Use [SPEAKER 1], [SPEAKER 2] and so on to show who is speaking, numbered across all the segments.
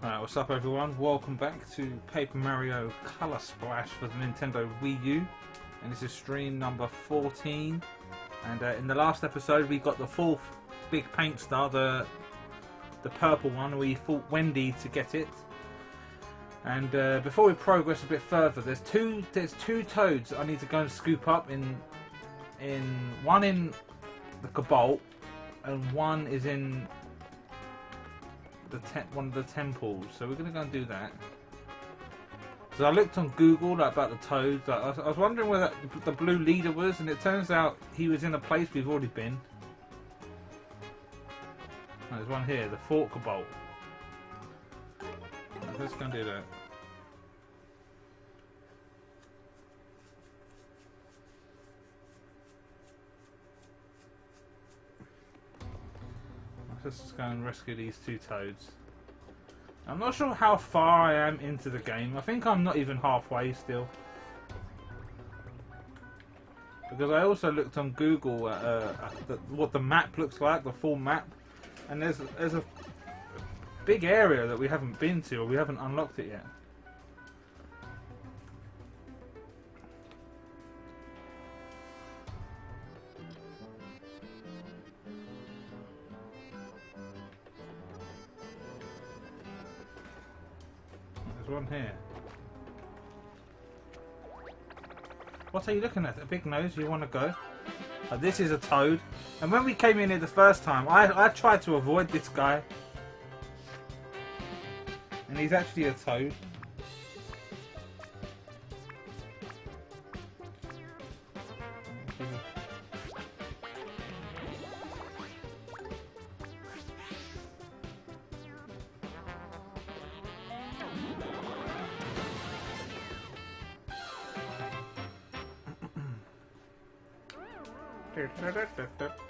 [SPEAKER 1] Alright, what's up everyone? Welcome back to Paper Mario Color Splash for the Nintendo Wii U. And this is stream number 14. And in the last episode we got the fourth big paint star, the purple one. We fought Wendy to get it. And before we progress a bit further, there's two toads I need to go and scoop up. One in the Cobalt and one is in one of the temples, so we're going to go and do that. So I looked on Google about the toads. I was wondering where the blue leader was, and it turns out he was in a place we've already been. Oh, there's one here, the Fort Cobalt. Let's go and do that. Let's just go and rescue these two toads. I'm not sure how far I am into the game. I think I'm not even halfway still. Because I also looked on Google at what the map looks like, the full map. And there's a big area that we haven't been to, or we haven't unlocked it yet. One here. What are you looking at? A big nose? You want to go? This is a toad. And when we came in here the first time, I tried to avoid this guy. And he's actually a toad.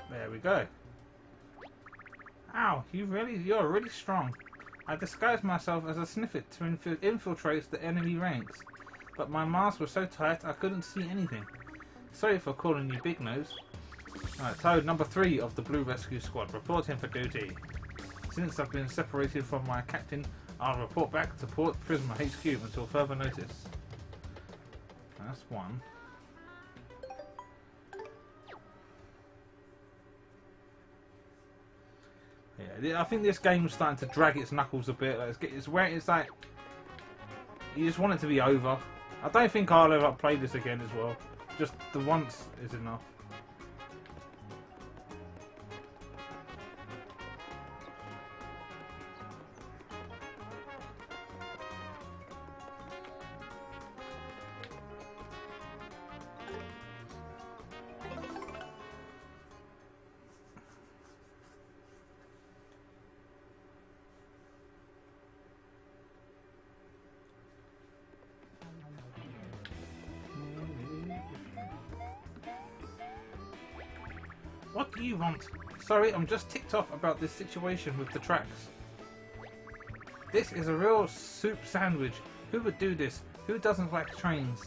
[SPEAKER 1] There we go. Ow, you're really strong. I disguised myself as a sniffet to infiltrate the enemy ranks, but my mask was so tight I couldn't see anything. Sorry for calling you Big Nose. Alright, Toad number 3 of the Blue Rescue Squad, reporting for duty. Since I've been separated from my captain, I'll report back to Port Prisma HQ until further notice. That's one. Yeah, I think this game's starting to drag its knuckles a bit. It's where it's like you just want it to be over. I don't think I'll ever play this again as well. Just the once is enough. What do you want? Sorry, I'm just ticked off about this situation with the tracks. This is a real soup sandwich. Who would do this? Who doesn't like trains?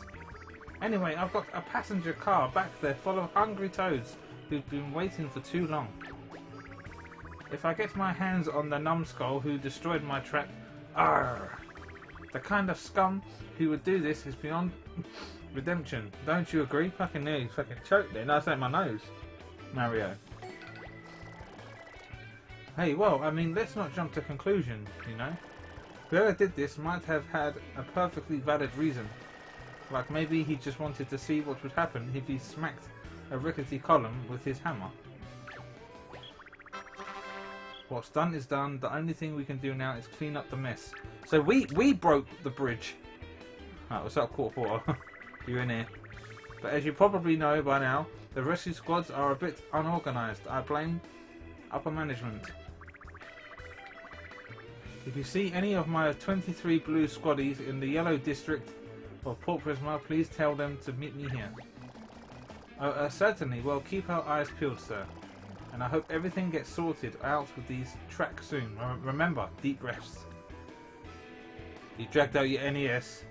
[SPEAKER 1] Anyway, I've got a passenger car back there full of hungry toads who've been waiting for too long. If I get my hands on the numbskull who destroyed my track, arrgh! The kind of scum who would do this is beyond redemption. Don't you agree? Fucking nearly fucking choked there. No, that's my nose. Mario. Hey, well, I mean, let's not jump to conclusions, you know? Whoever did this might have had a perfectly valid reason. Like maybe he just wanted to see what would happen if he smacked a rickety column with his hammer. What's done is done. The only thing we can do now is clean up the mess. So we broke the bridge. Alright, what's up, Court Porter? You're in here. But as you probably know by now, the rescue squads are a bit unorganised. I blame upper management. If you see any of my 23 blue squaddies in the yellow district of Port Prisma, please tell them to meet me here. Oh, certainly. Well, keep our eyes peeled, sir. And I hope everything gets sorted out with these tracks soon. Remember, deep breaths. You dragged out your NES.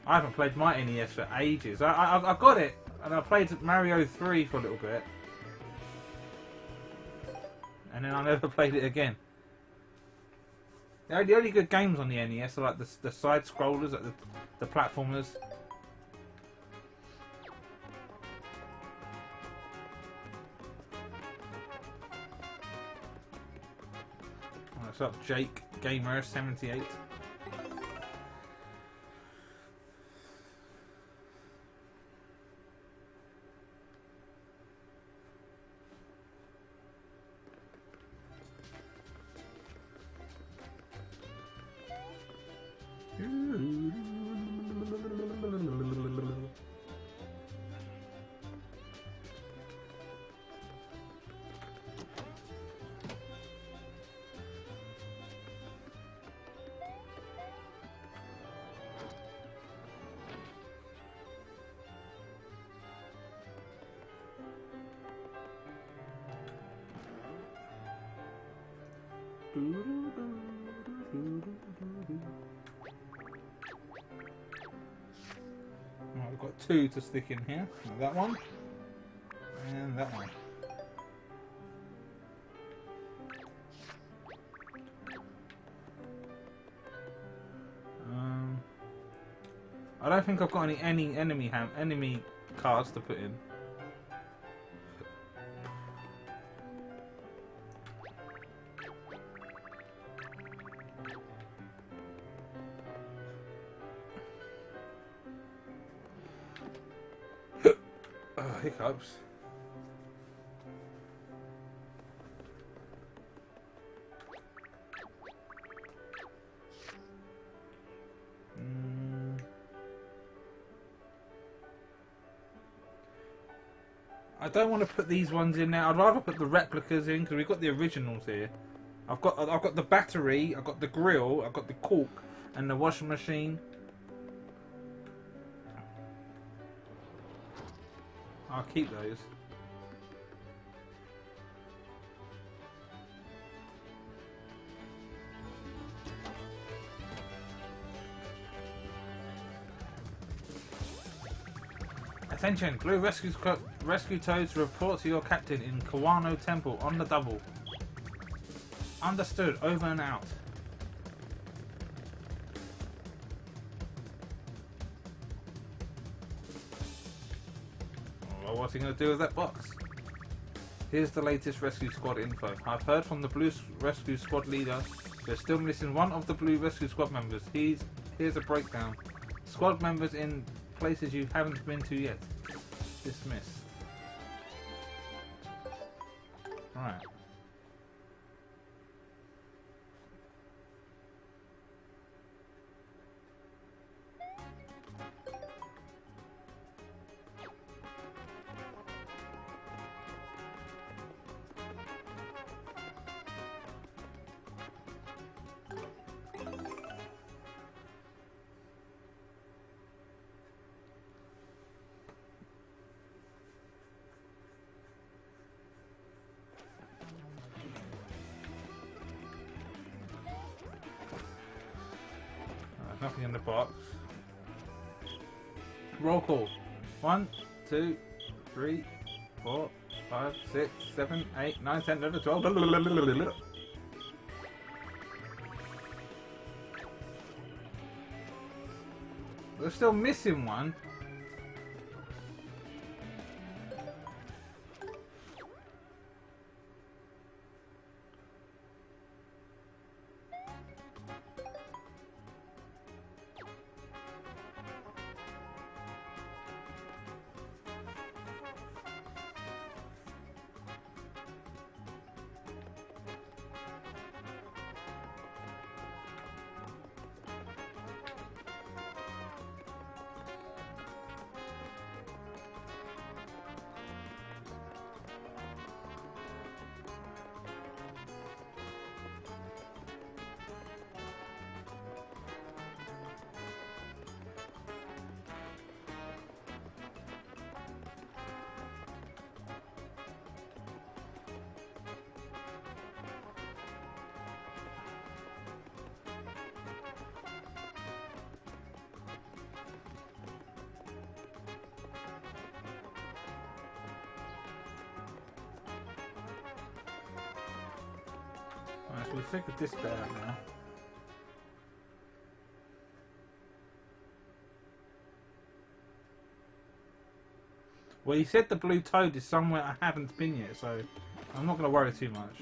[SPEAKER 1] I haven't played my NES for ages. I got it, and I played Mario 3 for a little bit. And then I never played it again. The only good games on the NES are like the side scrollers, like the platformers. What's up, Jake Gamer 78? Right, we've got 2 to stick in here. That one. And that one. I don't think I've got any enemy cards to put in. Hiccups. I don't want to put these ones in now. I'd rather put the replicas in because we've got the originals here. I've got the battery, I've got the grill, I've got the cork, and the washing machine. I'll keep those. Attention! Blue rescue toads report to your captain in Kawano Temple on the double. Understood. Over and out. Well, what's he going to do with that box? Here's the latest rescue squad info. I've heard from the blue rescue squad leader. We're still missing one of the blue rescue squad members. Here's a breakdown. Squad members in places you haven't been to yet. Dismissed. Right. Nothing in the box. Roll call. 1, 2, 3, 4, 5, 6, 7, 8, 9, 10, 11, 12. We're still missing one. Alright, so we figured this bit out now. Well, he said the blue toad is somewhere I haven't been yet, so I'm not going to worry too much.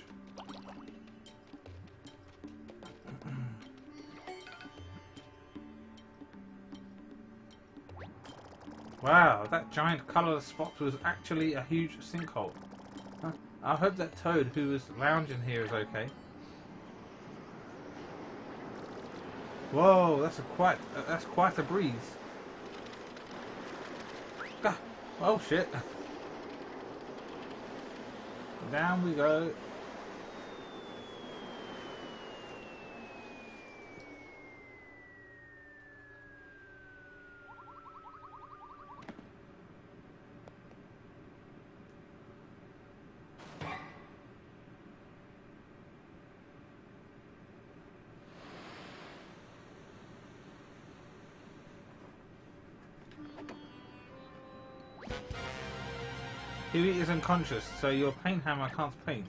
[SPEAKER 1] Wow, that giant colourless spot was actually a huge sinkhole. Huh. I hope that toad who was lounging here is okay. Whoa, that's quite a breeze. Ah, oh shit. Down we go. Huey is unconscious, so your paint hammer can't paint.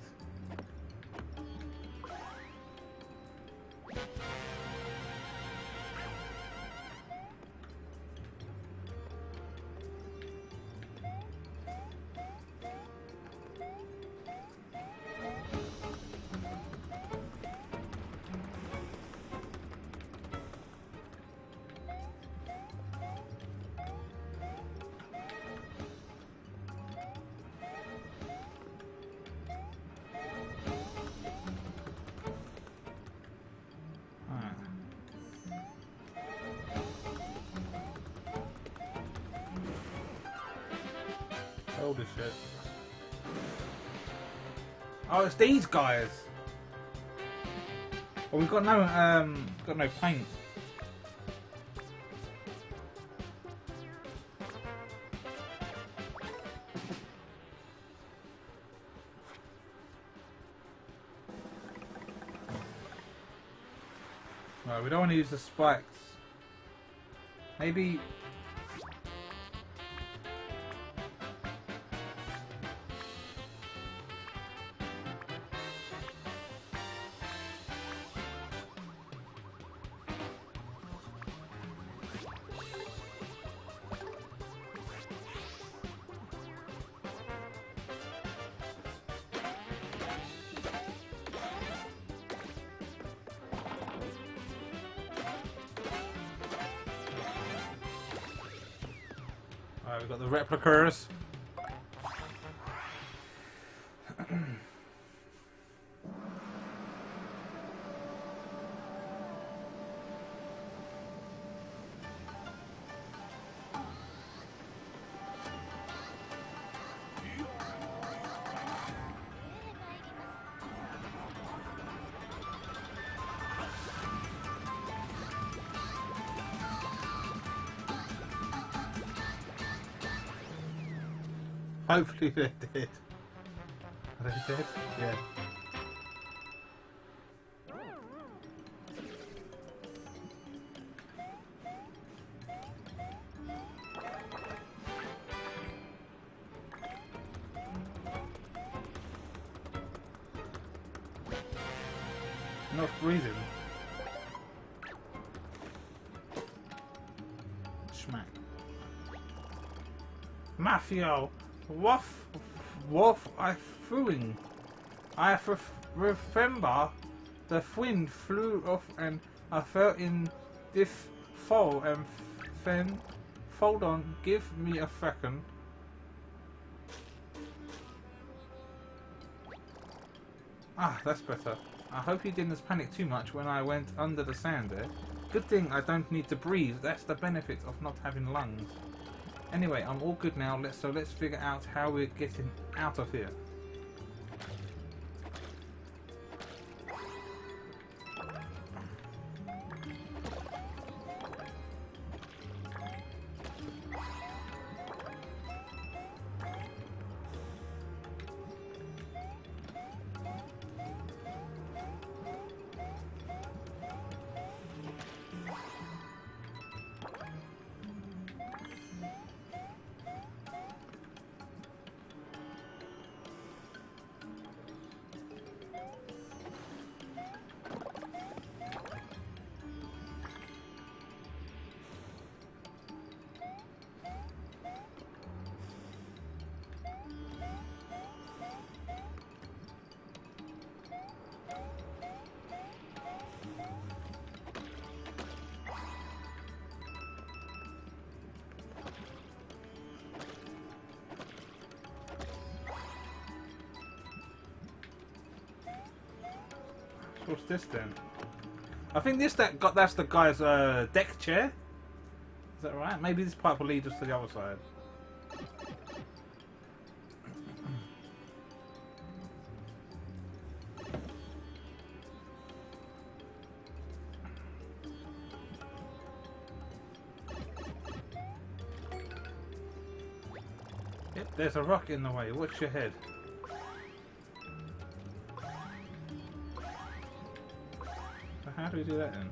[SPEAKER 1] Holy shit. Oh, it's these guys. Well, we've got no paint. No, we don't want to use the spikes. Maybe. Alright, we've got the replicas. Hopefully they're dead. Are they dead? Yeah. Not breathing. Smack. Mafia! Wolf, I fooing. I remember the wind flew off and I fell in this fall and then hold on, give me a second. Ah, that's better. I hope you didn't panic too much when I went under the sand there. Good thing I don't need to breathe. That's the benefit of not having lungs. Anyway, I'm all good now, so let's figure out how we're getting out of here. What's this then? I think that's the guy's deck chair. Is that right? Maybe this pipe will lead us to the other side. Yep, there's a rock in the way. Watch your head. So how do we do that then?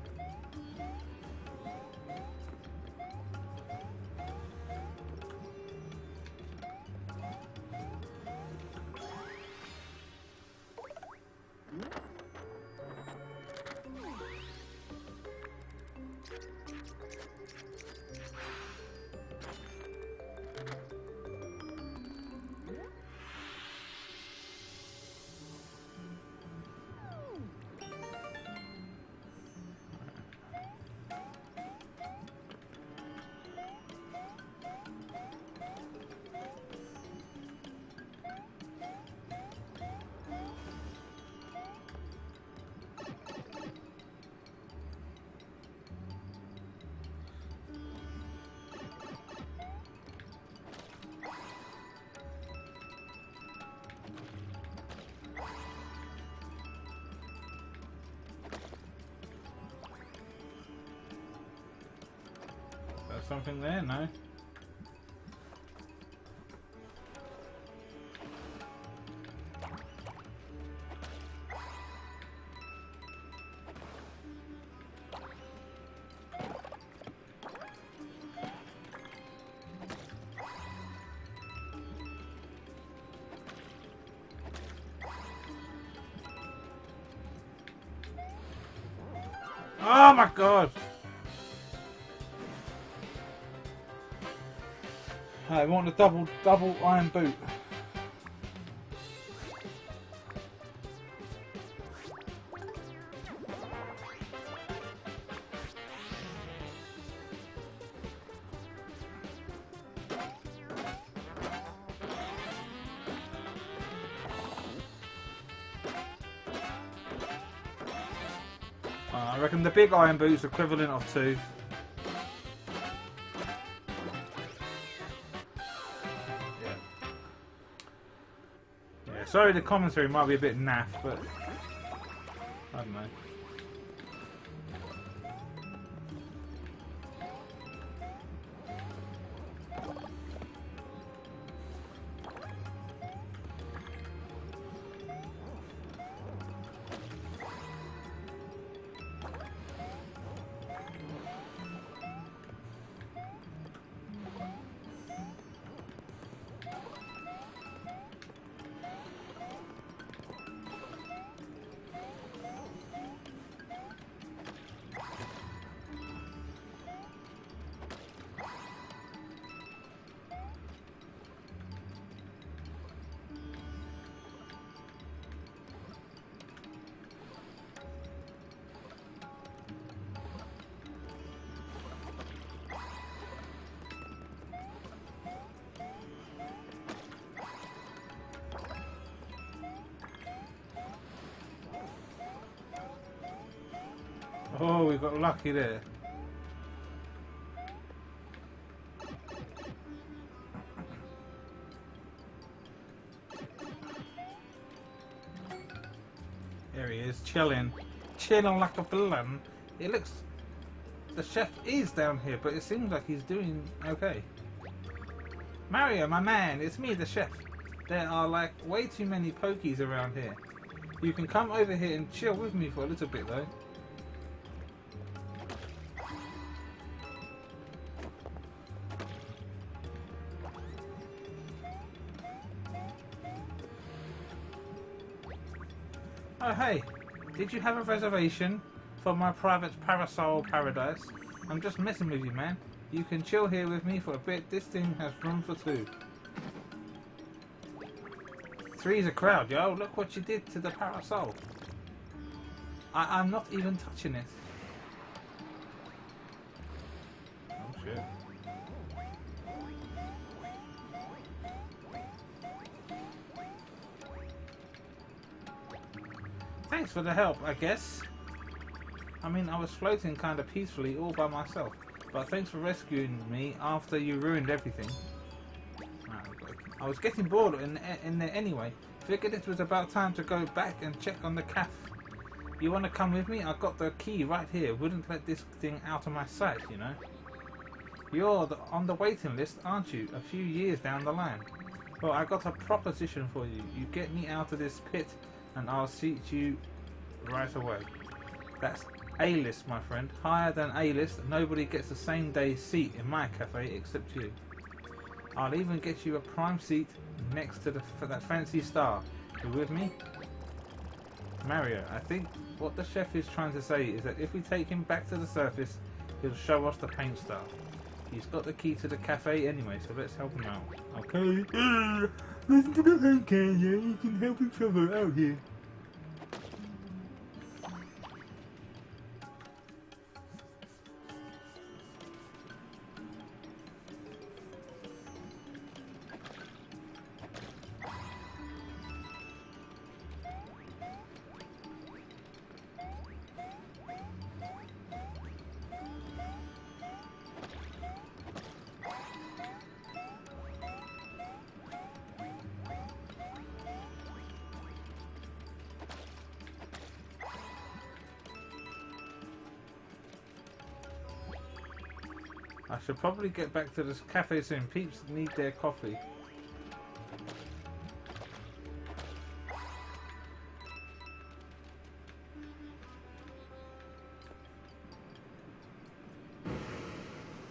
[SPEAKER 1] Something there? No. Oh my god! I want a double iron boot. I reckon the big iron boot's equivalent of 2. Sorry, the commentary might be a bit naff, but I don't know. Oh, we got lucky there. There he is, chilling like a villain. It looks, the chef is down here, but it seems like he's doing okay. Mario, my man, it's me, the chef. There are like way too many pokies around here. You can come over here and chill with me for a little bit though. Oh hey, did you have a reservation for my private parasol paradise? I'm just messing with you, man. You can chill here with me for a bit. This thing has room for 2. 3's a crowd, yo. Look what you did to the parasol. I'm not even touching it. Oh shit. Thanks for the help, I guess. I mean, I was floating kind of peacefully all by myself, but thanks for rescuing me after you ruined everything. I was getting bored in there anyway. Figured it was about time to go back and check on the cafe. You want to come with me? I got the key right here. Wouldn't let this thing out of my sight, you know. You're on the waiting list, aren't you? A few years down the line. Well, I got a proposition for you. You get me out of this pit and I'll seat you right away. That's A-list, my friend. Higher than A-list. Nobody gets the same day seat in my cafe except you. I'll even get you a prime seat next to that fancy star. You with me? Mario, I think what the chef is trying to say is that if we take him back to the surface, he'll show us the paint star. He's got the key to the cafe anyway, so let's help him out. Okay? Listen to the podcast, yeah? You can help each other out here. I should probably get back to this cafe soon. Peeps need their coffee.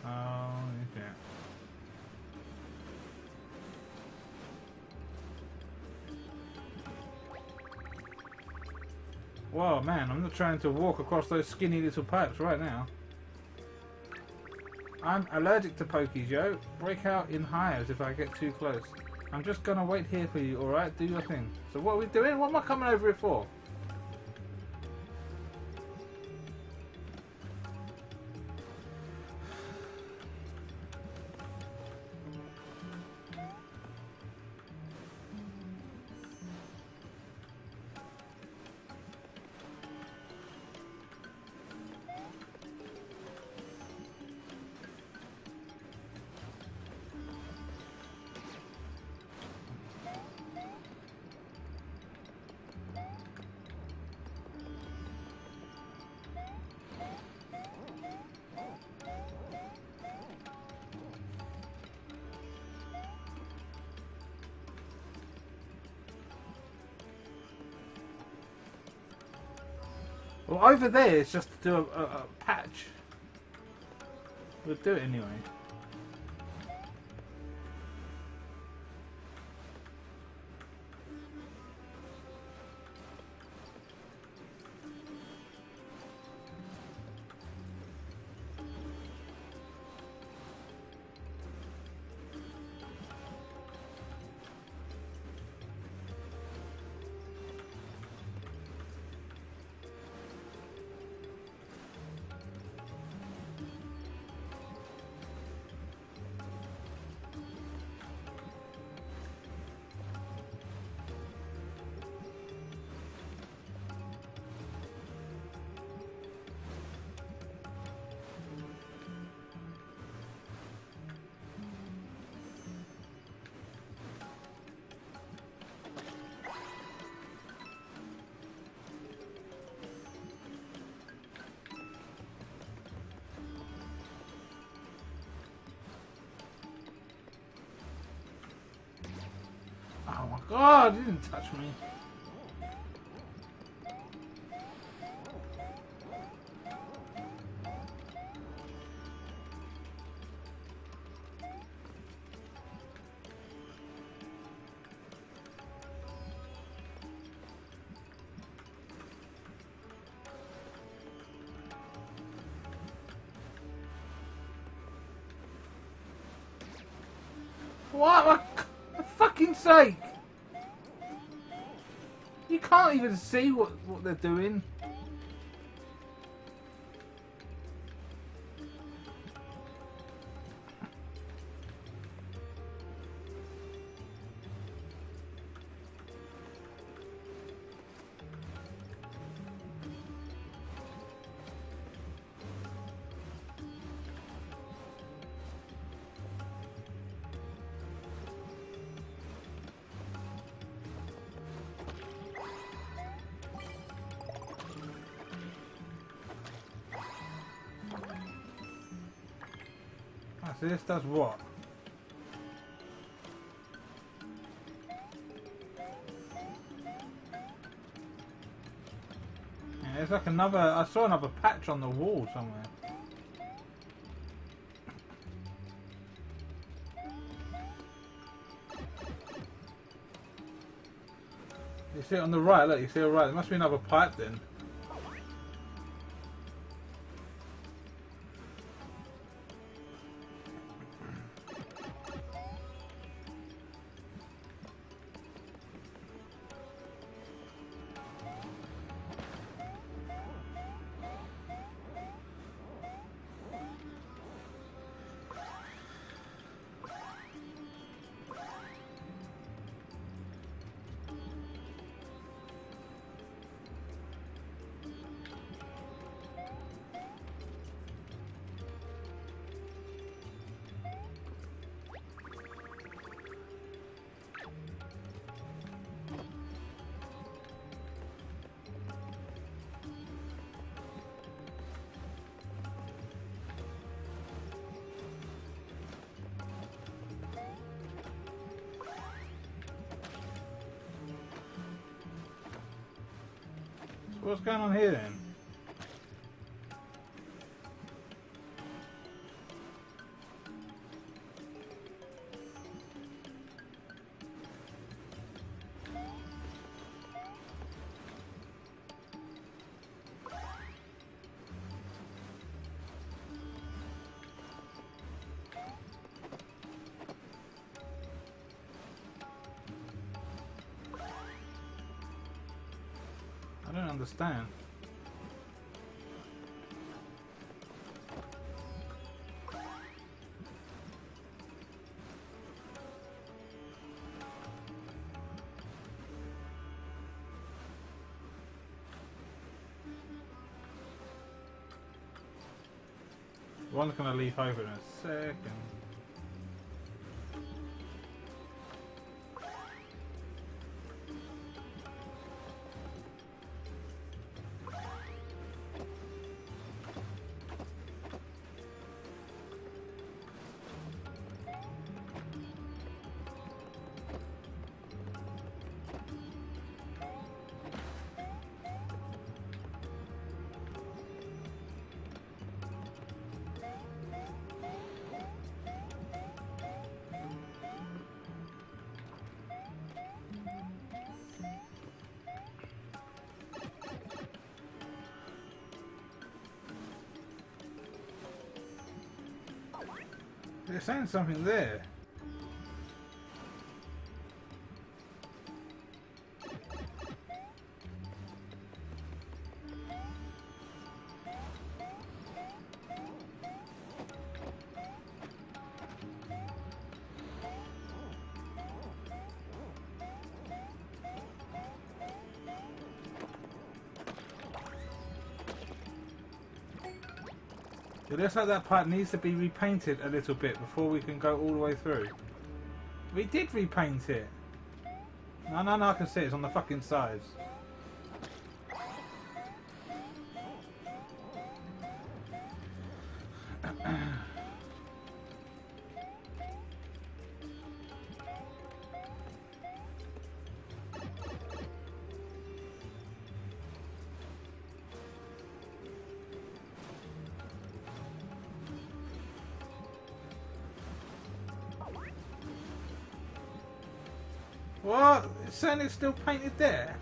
[SPEAKER 1] Oh, okay. Whoa, man, I'm not trying to walk across those skinny little pipes right now. I'm allergic to pokies, yo. Break out in hives if I get too close. I'm just gonna wait here for you, alright? Do your thing. So what are we doing? What am I coming over here for? Well, over there it's just to do a patch. We'll do it anyway. Oh my god, you didn't touch me. What? For fucking sake! You can't even see what they're doing. So this does what? Yeah, there's like another... I saw another patch on the wall somewhere. You see it on the right, look, you see it right. There must be another pipe then. So what's going on here then? I don't understand. One's gonna leave over in a second. They're saying something there. It looks like that part needs to be repainted a little bit before we can go all the way through. We did repaint it. No, I can see it. It's on the fucking sides. What? It's saying it's still painted there?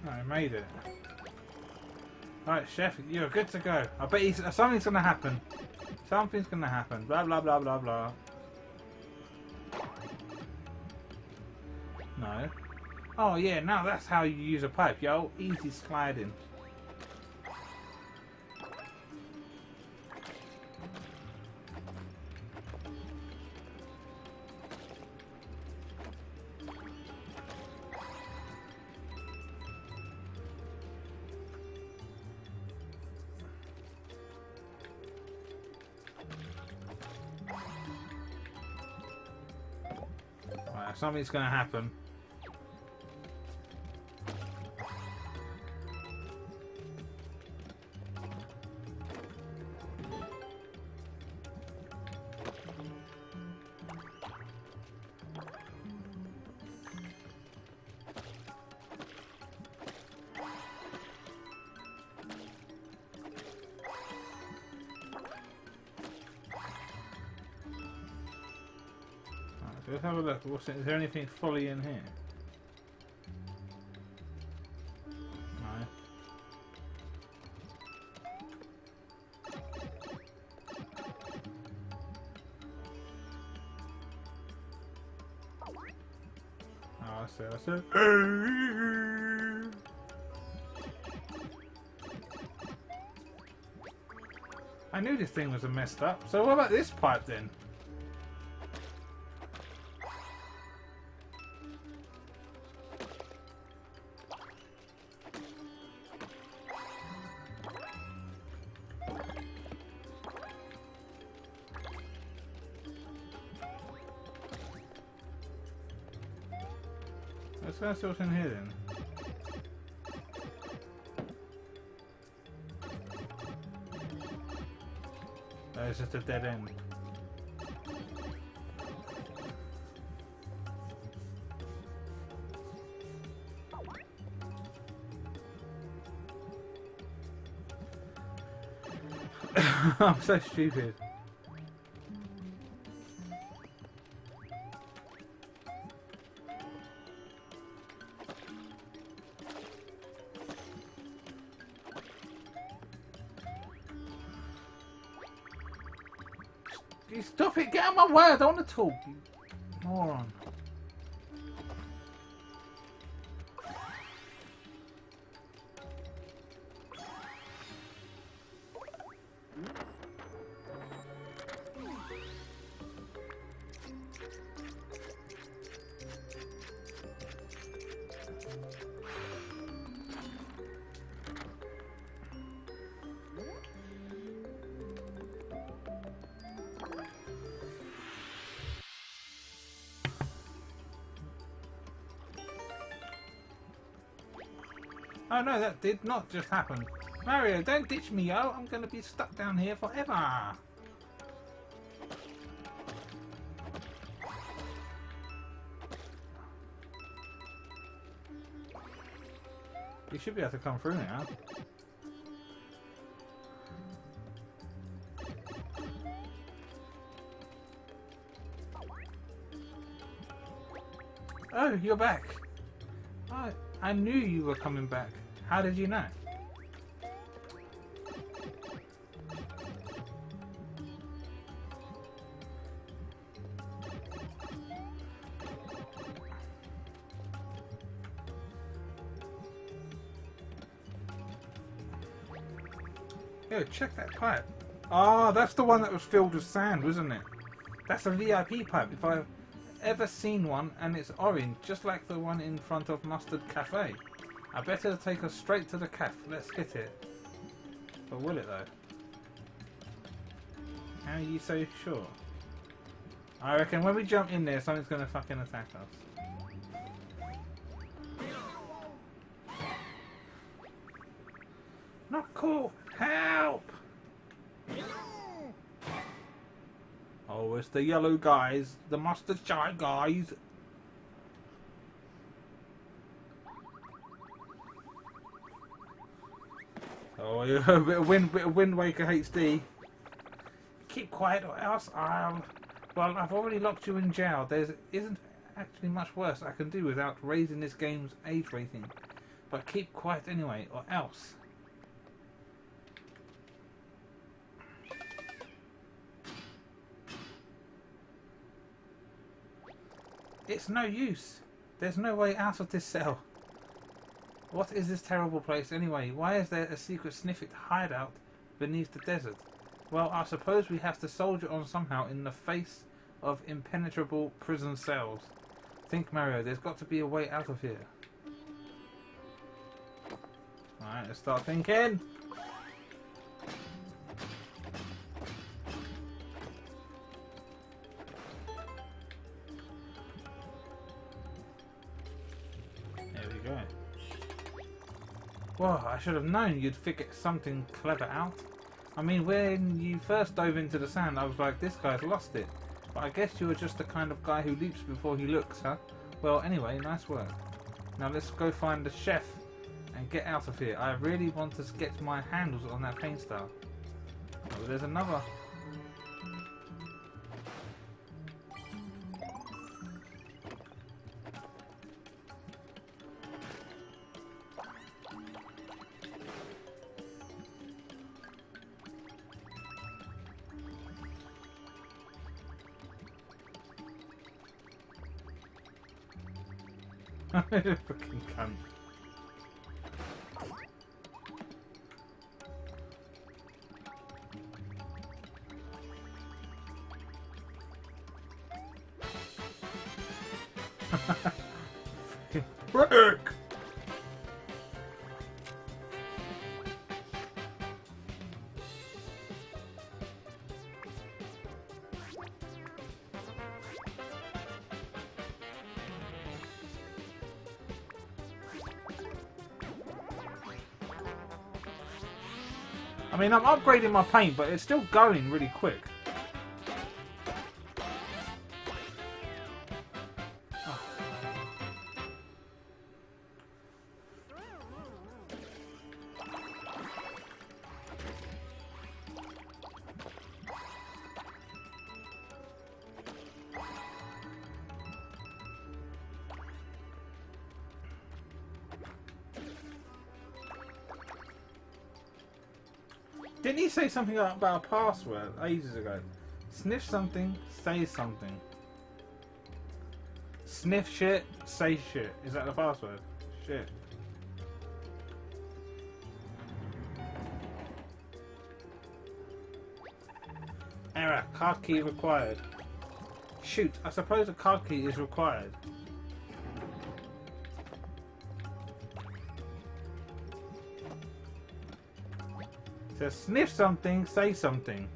[SPEAKER 1] I made it. Alright, Chef, you're good to go. I bet something's gonna happen. Something's gonna happen. Blah blah blah blah blah. No. Oh yeah, now that's how you use a pipe, yo. Easy sliding. Right, something's gonna happen. So let's have a look. Is there anything fully in here? No. Oh, I see. I see. I knew this thing was a messed up. So what about this pipe then? Let's go see what's in here then. No, it's just a dead end. I'm so stupid. You stop it! Get out of my way! I don't want to talk, you moron. Oh no, that did not just happen. Mario, don't ditch me, yo. I'm gonna be stuck down here forever. You should be able to come through now. Oh, you're back. I knew you were coming back. How did you know? Yo, check that pipe. Ah, that's the one that was filled with sand, wasn't it? That's a VIP pipe. If I've ever seen one, and it's orange, just like the one in front of Mustard Cafe. I bet it'll take us straight to the cafe. Let's hit it. But will it though? How are you so sure? I reckon when we jump in there, something's gonna fucking attack us. Not cool! Help! Oh, it's the yellow guys, the mustard shy guys. Oh, a bit of Wind Waker HD. Keep quiet or else I'll... Well, I've already locked you in jail. There isn't actually much worse I can do without raising this game's age rating. But keep quiet anyway, or else. It's no use. There's no way out of this cell. What is this terrible place anyway? Why is there a secret Sniffit hideout beneath the desert? Well, I suppose we have to soldier on somehow in the face of impenetrable prison cells. Think, Mario, there's got to be a way out of here. Alright, let's start thinking. There we go. Whoa, I should have known you'd figure something clever out. I mean, when you first dove into the sand, I was like, this guy's lost it. But I guess you were just the kind of guy who leaps before he looks, huh? Well, anyway, nice work. Now let's go find the chef and get out of here. I really want to get my handles on that paint style. Oh, there's another. Fucking cunt. Fucking brick! I mean, I'm upgrading my paint, but it's still going really quick. Oh. Didn't he say something about a password ages ago? Sniff something, say something. Sniff shit, say shit. Is that the password? Shit. Error. Card key required. Shoot, I suppose a card key is required. So sniff something, say something.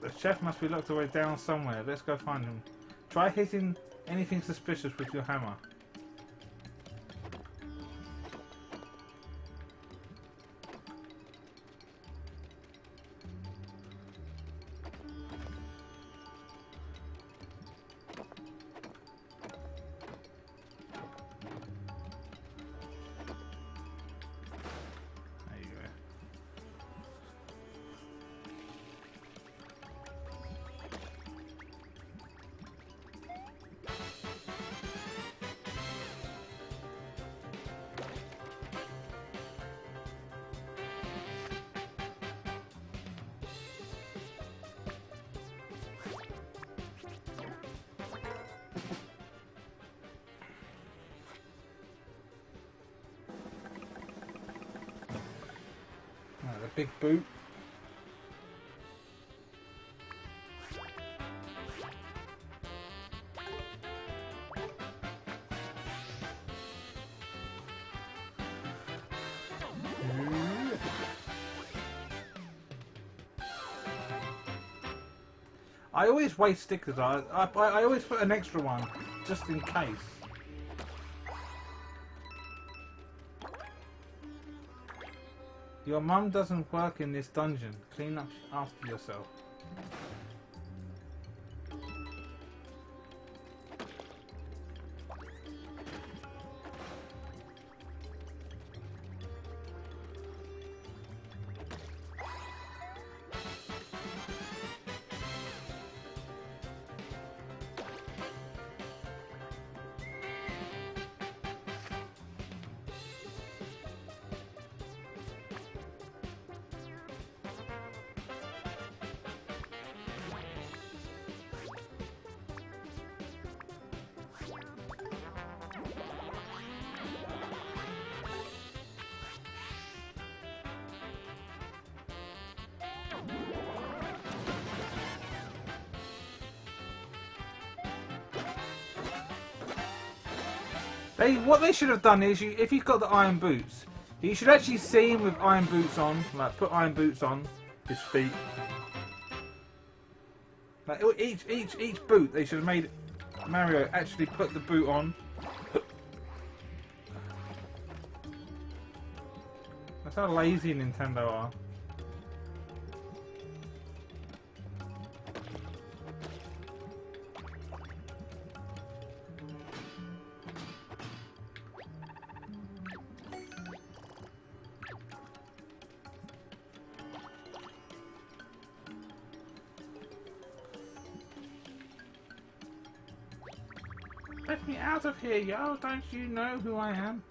[SPEAKER 1] The chef must be locked away down somewhere. Let's go find him. Try hitting anything suspicious with your hammer. The big boot. I always waste stickers. I always put an extra one just in case. Your mum doesn't work in this dungeon. Clean up after yourself. What they should have done is, if you've got the iron boots, you should actually see him with iron boots on. Like, put iron boots on his feet. Like, each boot, they should have made Mario actually put the boot on. That's how lazy Nintendo are. Let me out of here, yo! Don't you know who I am?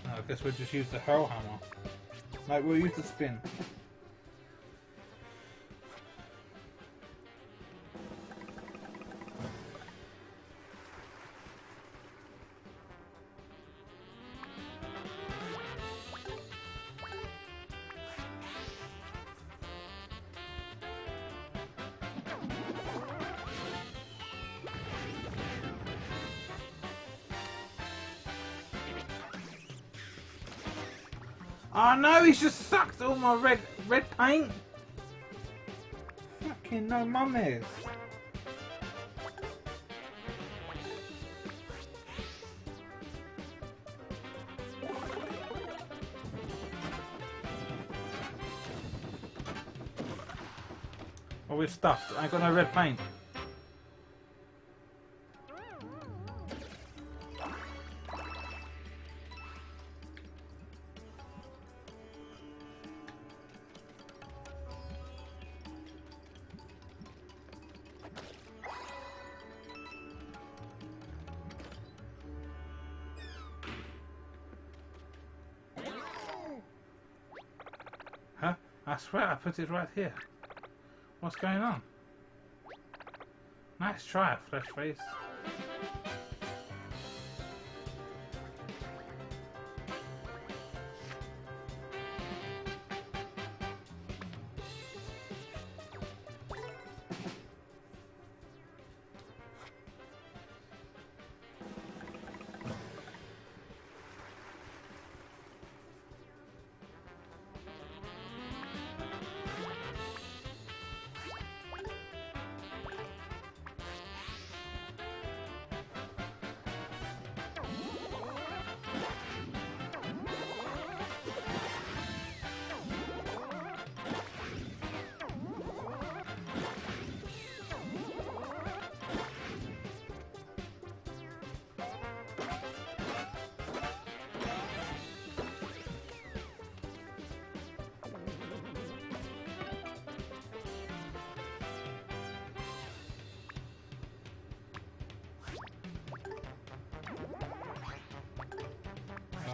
[SPEAKER 1] I guess we'll just use the hurl hammer. Like, we'll use the spin. Oh no, he's just sucked all my red paint. Fucking no mummies. Oh, we're stuffed. I ain't got no red paint. Huh? I swear I put it right here. What's going on? Nice try, Flesh Face.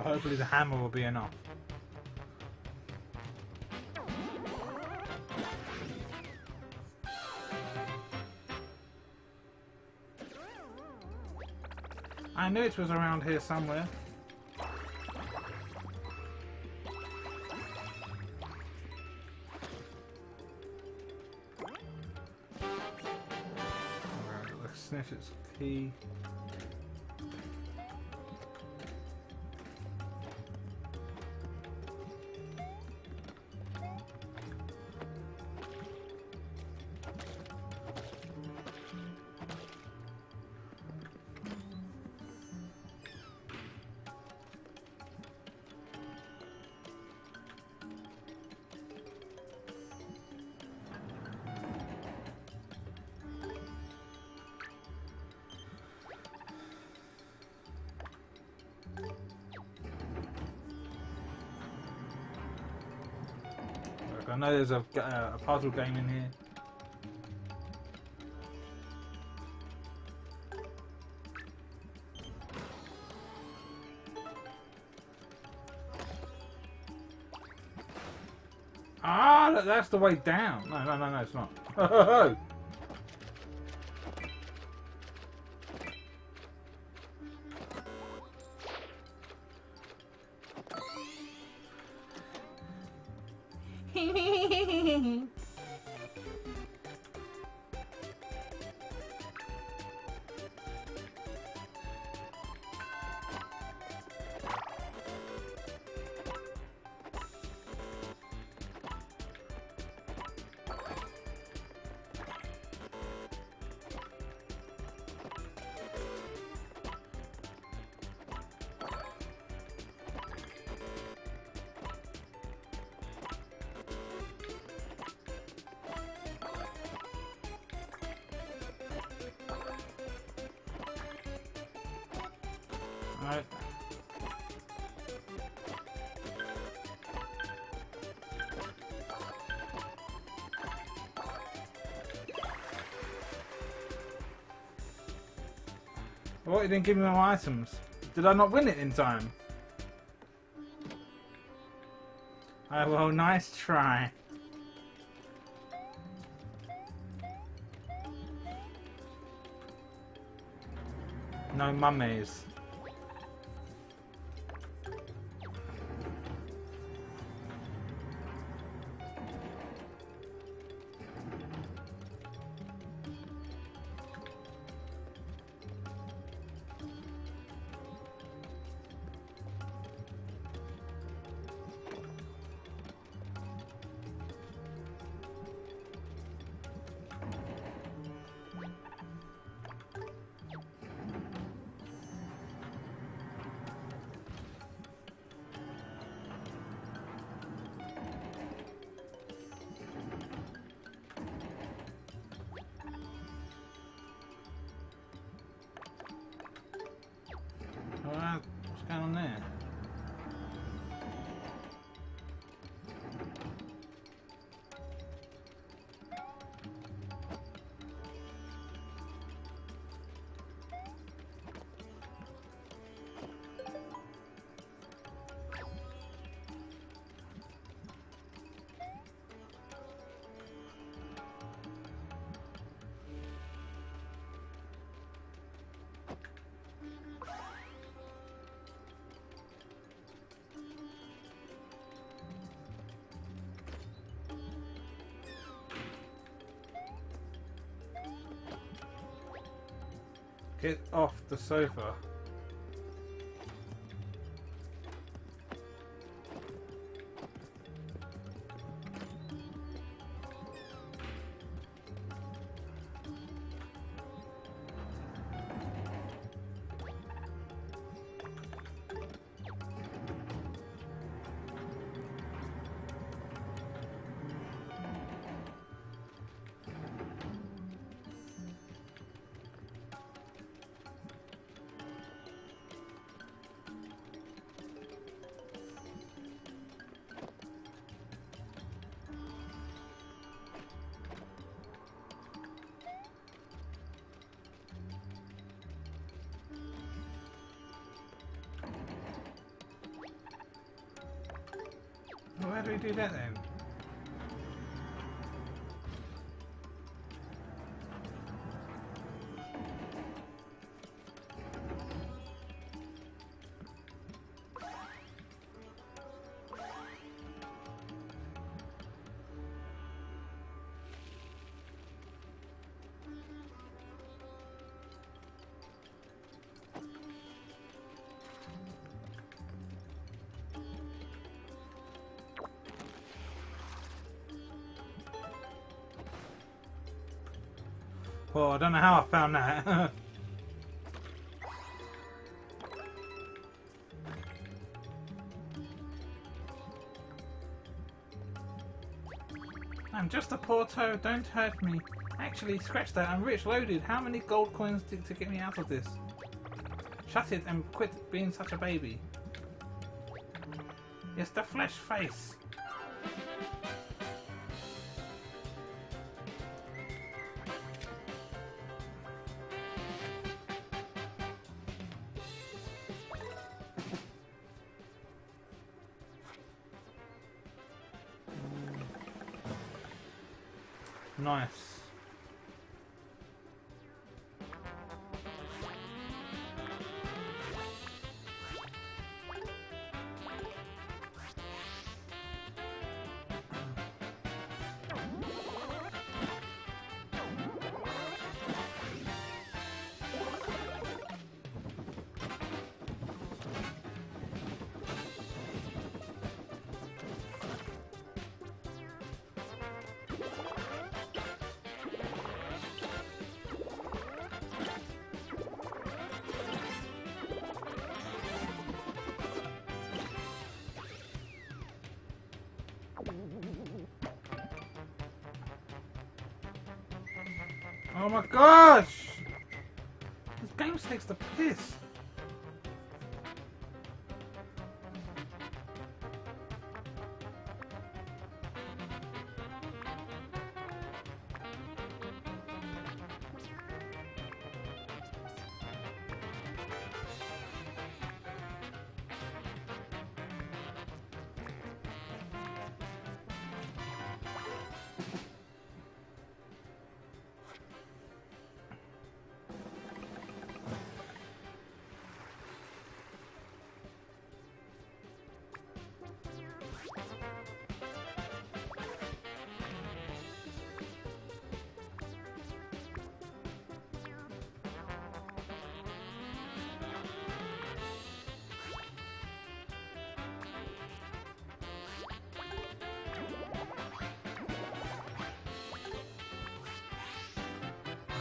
[SPEAKER 1] Hopefully the hammer will be enough. I knew it was around here somewhere. Alright, let's sniff its key. I know there's a puzzle game in here. Ah, look, that's the way down. No, it's not. Alright. What? You didn't give me my items. Did I not win it in time? Oh, well, nice try. No mummies. Alright, what's going on there? Get off the sofa. Where do we do that then? Well, I don't know how I found that. I'm just a poor toad, don't hurt me. Actually, scratch that, I'm rich loaded. How many gold coins to get me out of this? Shut it and quit being such a baby. It's the flesh face. Nice. Oh my gosh! This game takes the piss.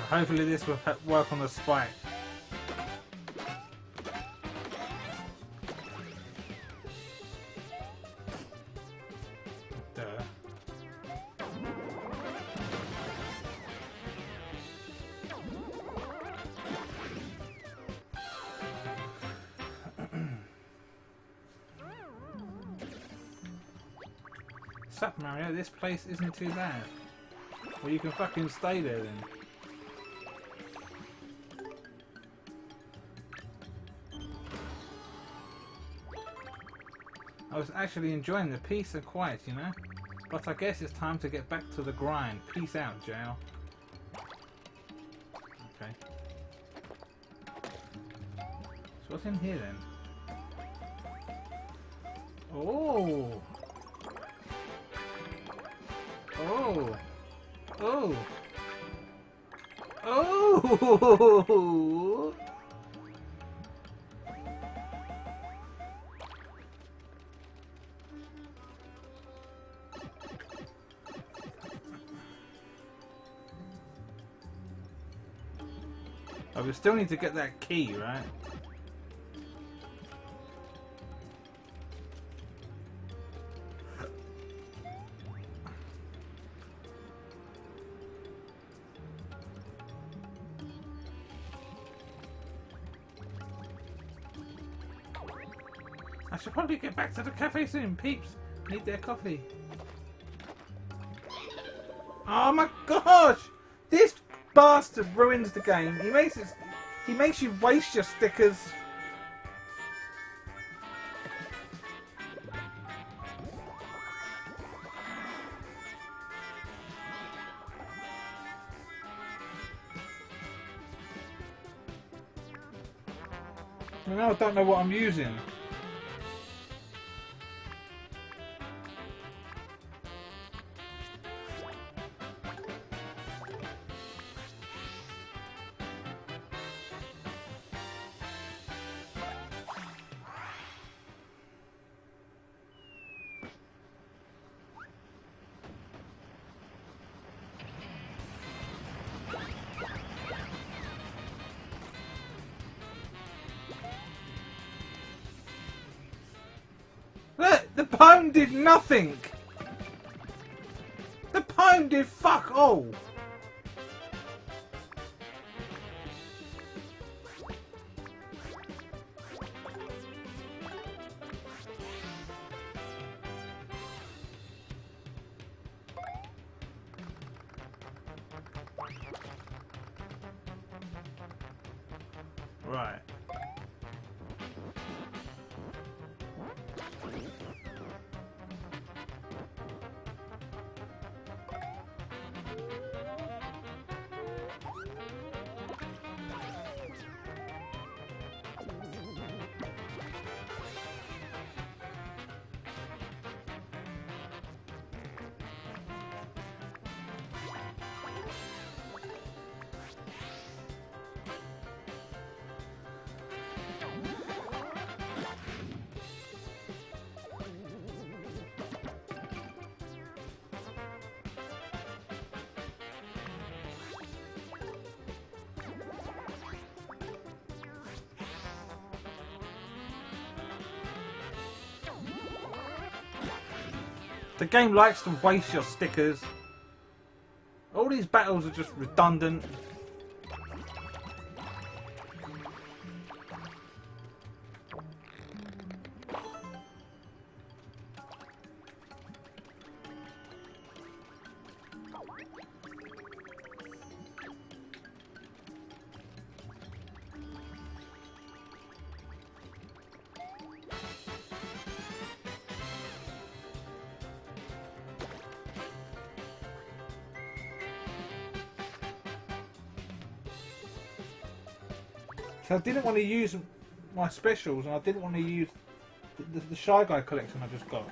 [SPEAKER 1] Hopefully this will work on the spike. Duh. Sup, Mario, this place isn't too bad. Well, you can fucking stay there then. I was actually enjoying the peace and quiet, you know? But I guess it's time to get back to the grind. Peace out, jail. Okay. So what's in here then? Oh! Oh! Oh! Oh! Oh, we still need to get that key, right? I should probably get back to the cafe soon. Peeps need their coffee. Oh my gosh! This bastard ruins the game. He makes you waste your stickers. Now I don't know what I'm using. Look, the poem did nothing. The poem did fuck all. Right. The game likes to waste your stickers. All these battles are just redundant. So I didn't want to use my specials, and I didn't want to use the Shy Guy collection I just got.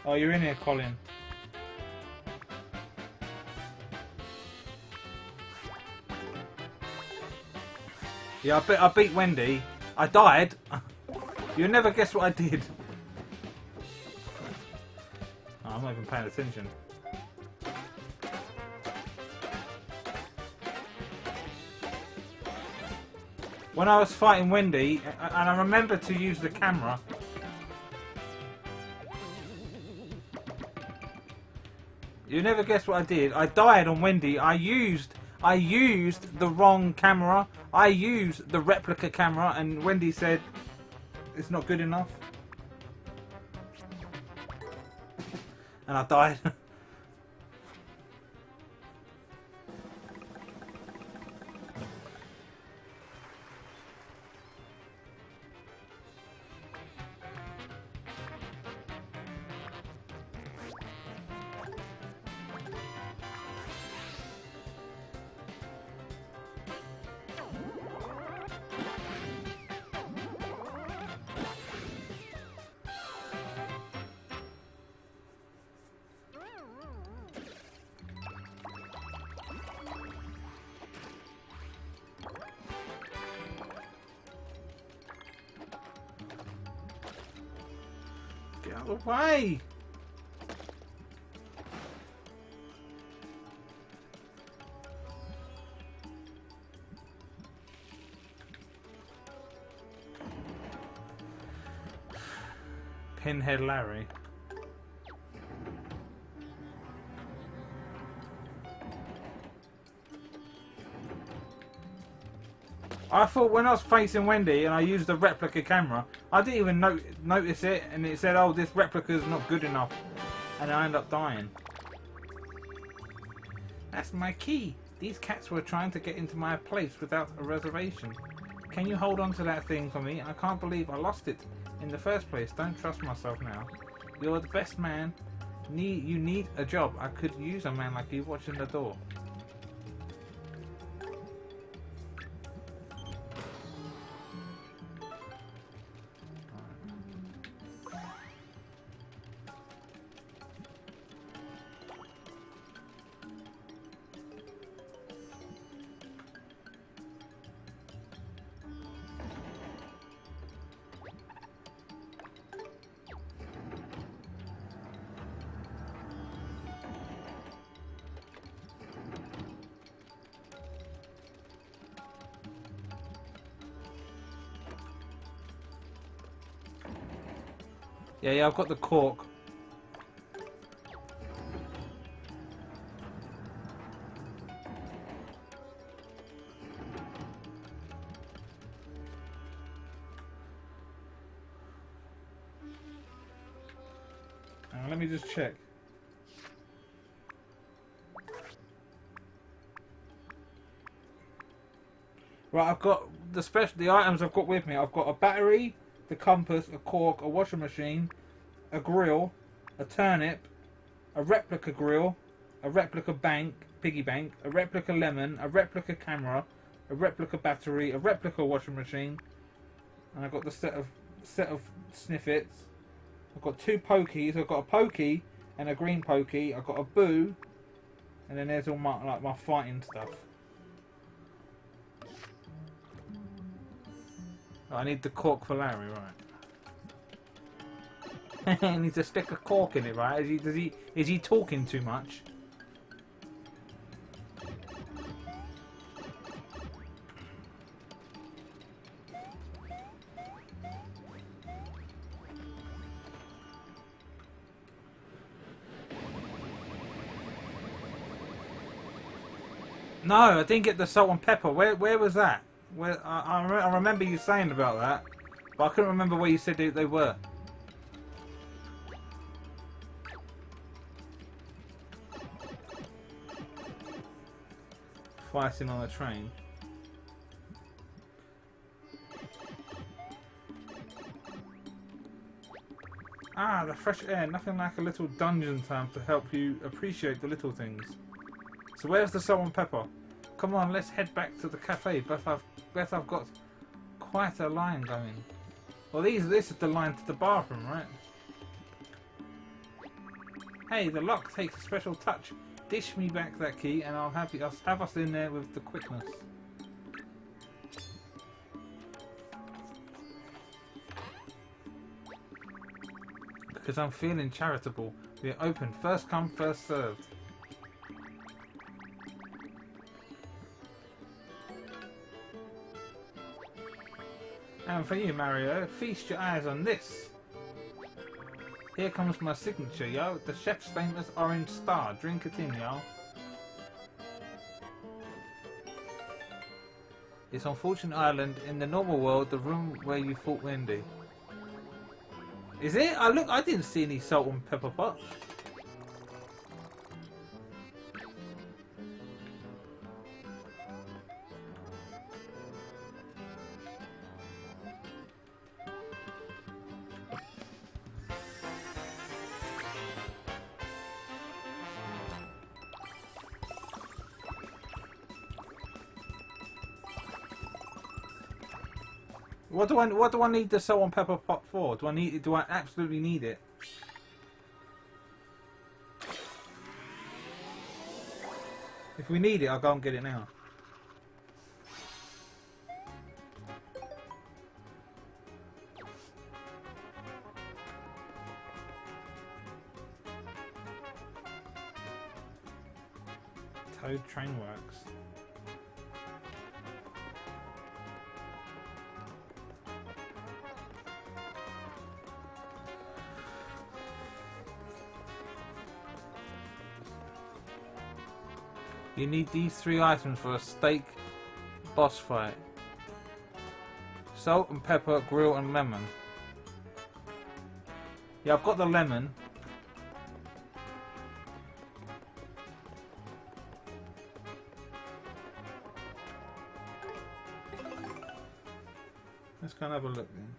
[SPEAKER 1] Oh, you're in here, Colin. Yeah, I beat Wendy. I died. You'll never guess what I did. Oh, I'm not even paying attention. When I was fighting Wendy, and I remember to use the camera. You never guess what I did. I died on Wendy. I used the wrong camera. I used the replica camera, and Wendy said it's not good enough. And I died. Get out of the way! Pinhead Larry. I thought when I was facing Wendy and I used the replica camera, I didn't even notice it, and it said, oh, this replica is not good enough, and I ended up dying. That's my key. These cats were trying to get into my place without a reservation. Can you hold on to that thing for me? I can't believe I lost it in the first place. Don't trust myself now. You're the best man. You need a job. I could use a man like you watching the door. Yeah, I've got the cork. Let me just check. Right, I've got the items I've got with me. I've got a battery, the compass, a cork, a washing machine, a grill, a turnip, a replica grill, a replica piggy bank, a replica lemon, a replica camera, a replica battery, a replica washing machine, and I've got the set of sniffets. I've got two pokies. I've got a pokey and a green pokey. I've got a boo, and then there's all my fighting stuff. I need the cork for Larry, right? He needs to stick a cork in it, right? Is he talking too much? No, I didn't get the salt and pepper. Where was that? Where I remember you saying about that, but I couldn't remember where you said they were. Fighting on a train. Ah, the fresh air. Nothing like a little dungeon time to help you appreciate the little things. So where's the salt and pepper? Come on, let's head back to the cafe. Bet I've got quite a line going. Well, this is the line to the bathroom, right? Hey, the lock takes a special touch. Dish me back that key, and I'll have us in there with the quickness. Because I'm feeling charitable. We're open. First come, first served. And for you, Mario, feast your eyes on this. Here comes my signature, yo. The chef's famous orange star. Drink it in, yo. It's on Fortune Island in the normal world, the room where you fought Wendy. Is it? Look, I didn't see any salt and pepper pot. What do I need the salt and pepper pot for? Do I absolutely need it? If we need it, I'll go and get it now. Toad Train Works. You need these 3 items for a steak boss fight. Salt and pepper, grill and lemon. Yeah, I've got the lemon. Let's go and have a look then.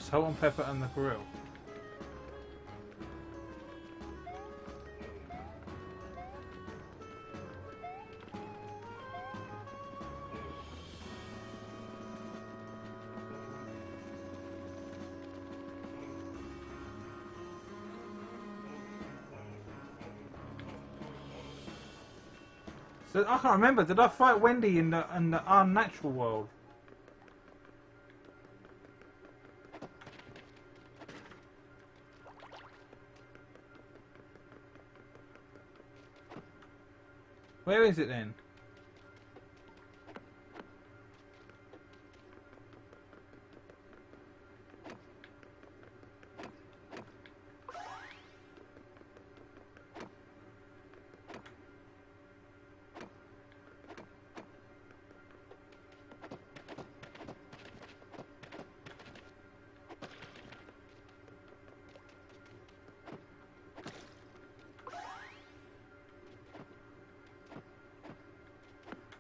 [SPEAKER 1] Salt and pepper and the grill. So I can't remember. Did I fight Wendy in the unnatural world? Where is it then?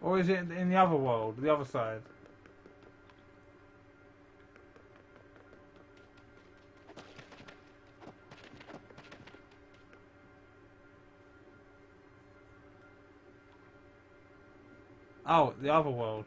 [SPEAKER 1] Or is it in the other world, the other side? Oh, the other world.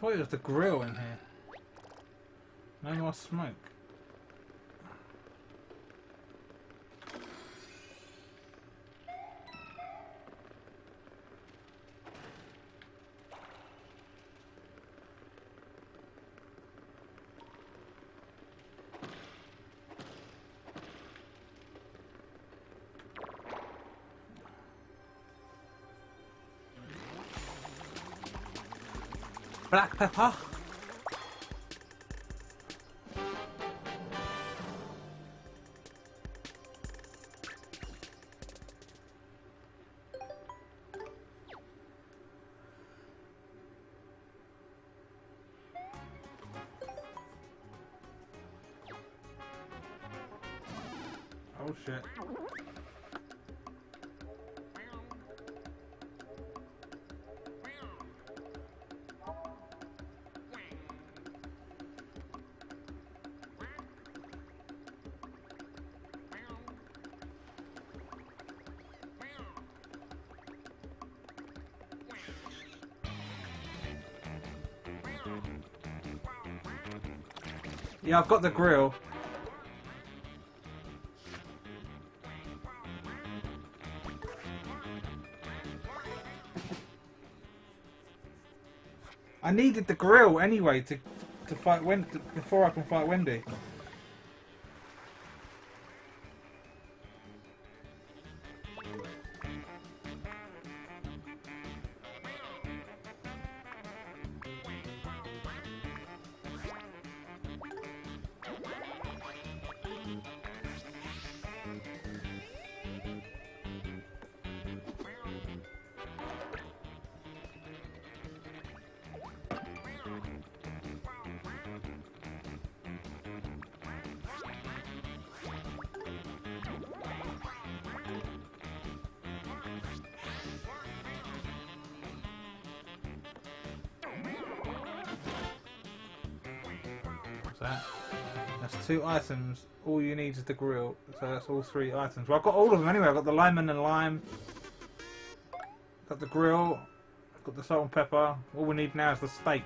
[SPEAKER 1] thought it was the grill in here. No more smoke. Black pepper. Oh shit. Yeah, I've got the grill. I needed the grill anyway to fight before I can fight Wendy. That's 2 items. All you need is the grill. So that's all 3 items. Well, I've got all of them anyway. I've got the lemon and lime. Got the grill. I've got the salt and pepper. All we need now is the steak.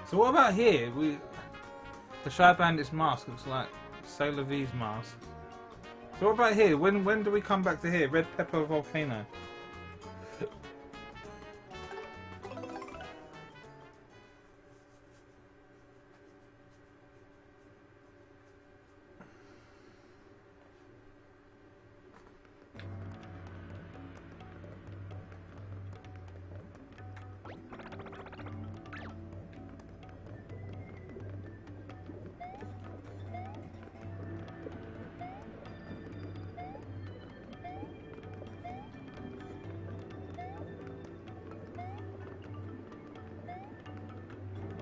[SPEAKER 1] So what about here? The Shy Bandit's mask looks like Sailor V's mask. So what about here? When do we come back to here? Red Pepper Volcano.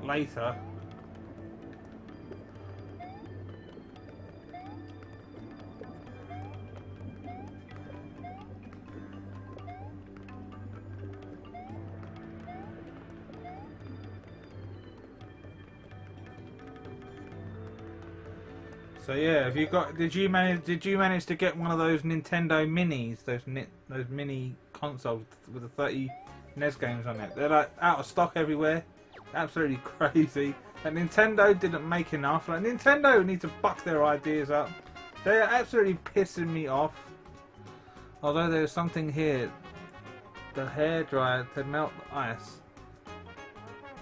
[SPEAKER 1] Later. So yeah, have you got? Did you manage to get one of those Nintendo Minis? Those mini consoles with the 30 NES games on it. They're like out of stock everywhere. Absolutely crazy. And Nintendo didn't make enough. Like Nintendo need to buck their ideas up. They are absolutely pissing me off. Although there's something here. The hairdryer to melt the ice.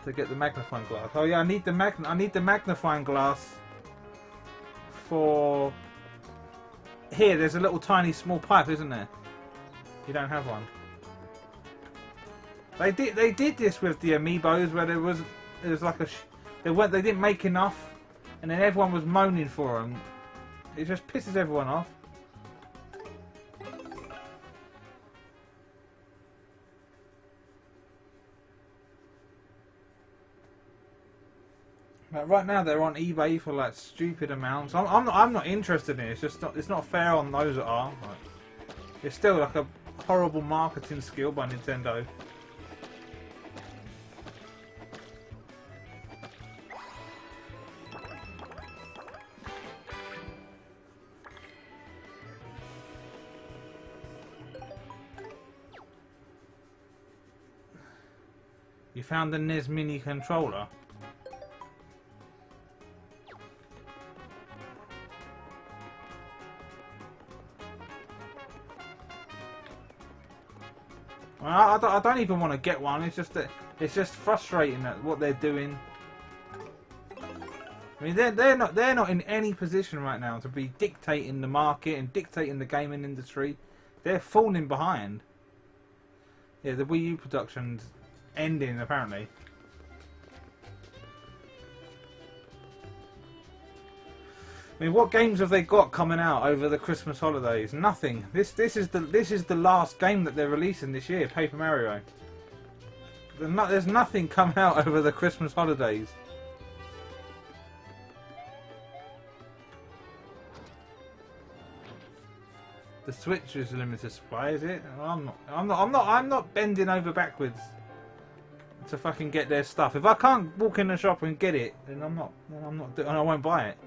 [SPEAKER 1] To get the magnifying glass. Oh yeah, I need the magnifying glass for here. There's a little tiny small pipe, isn't there? You don't have one. They did this with the amiibos where there was like they didn't make enough, and then everyone was moaning for them. It just pisses everyone off. Like right now they're on eBay for like stupid amounts. I'm not interested in it. It's not fair on those that are. Like, it's still like a horrible marketing skill by Nintendo. You found the NES Mini controller? Well, I don't even want to get one. It's just that it's just frustrating that what they're doing. I mean, they're not in any position right now to be dictating the market and dictating the gaming industry. They're falling behind. Yeah, the Wii U production's ending apparently. I mean, what games have they got coming out over the Christmas holidays? Nothing. This is the last game that they're releasing this year, Paper Mario. There's nothing coming out over the Christmas holidays. The Switch is a limited supply, is it? I'm not bending over backwards to fucking get their stuff. If I can't walk in the shop and get it, then I won't buy it.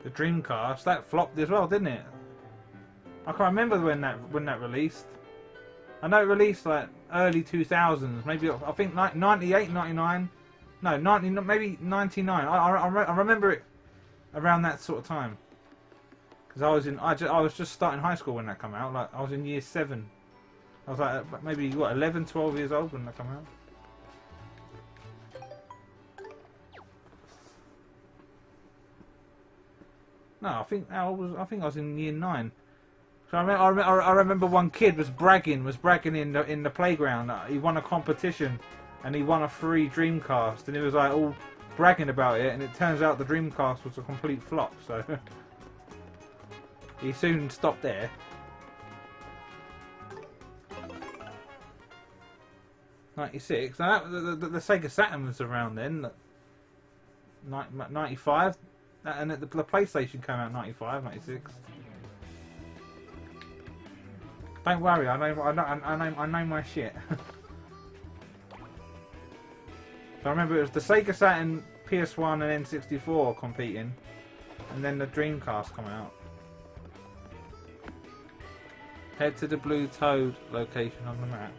[SPEAKER 1] The Dreamcast, that flopped as well, didn't it? I can't remember when that released. I know it released like early 2000s, maybe I think 98, 99, no 90, maybe 99. I remember it around that sort of time because I was just starting high school when that came out. Like I was in year 7. I was like maybe what 11, 12 years old when that came out. No, I think I was in year 9. So I remember one kid was bragging in the playground. He won a competition, and he won a free Dreamcast, and he was like all bragging about it. And it turns out the Dreamcast was a complete flop. So he soon stopped there. '96. Now the Sega Saturn was around then. 95. And the PlayStation came out in 95, 96. Don't worry, I know my shit. I remember it was the Sega Saturn, PS1 and N64 competing, and then the Dreamcast come out. Head to the Blue Toad location on the map.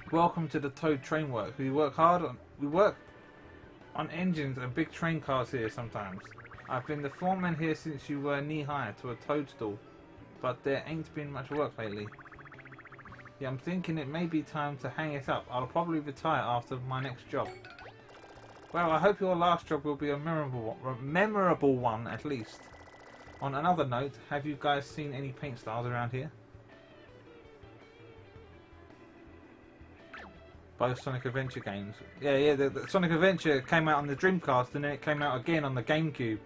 [SPEAKER 1] Welcome to the Toad Train Work. We work on engines and big train cars here sometimes. I've been the foreman here since you were knee-high to a toadstool, but there ain't been much work lately. Yeah, I'm thinking it may be time to hang it up. I'll probably retire after my next job. Well, I hope your last job will be a memorable one at least. On another note, have you guys seen any paint styles around here? Both Sonic Adventure games. Yeah, the Sonic Adventure came out on the Dreamcast and then it came out again on the GameCube.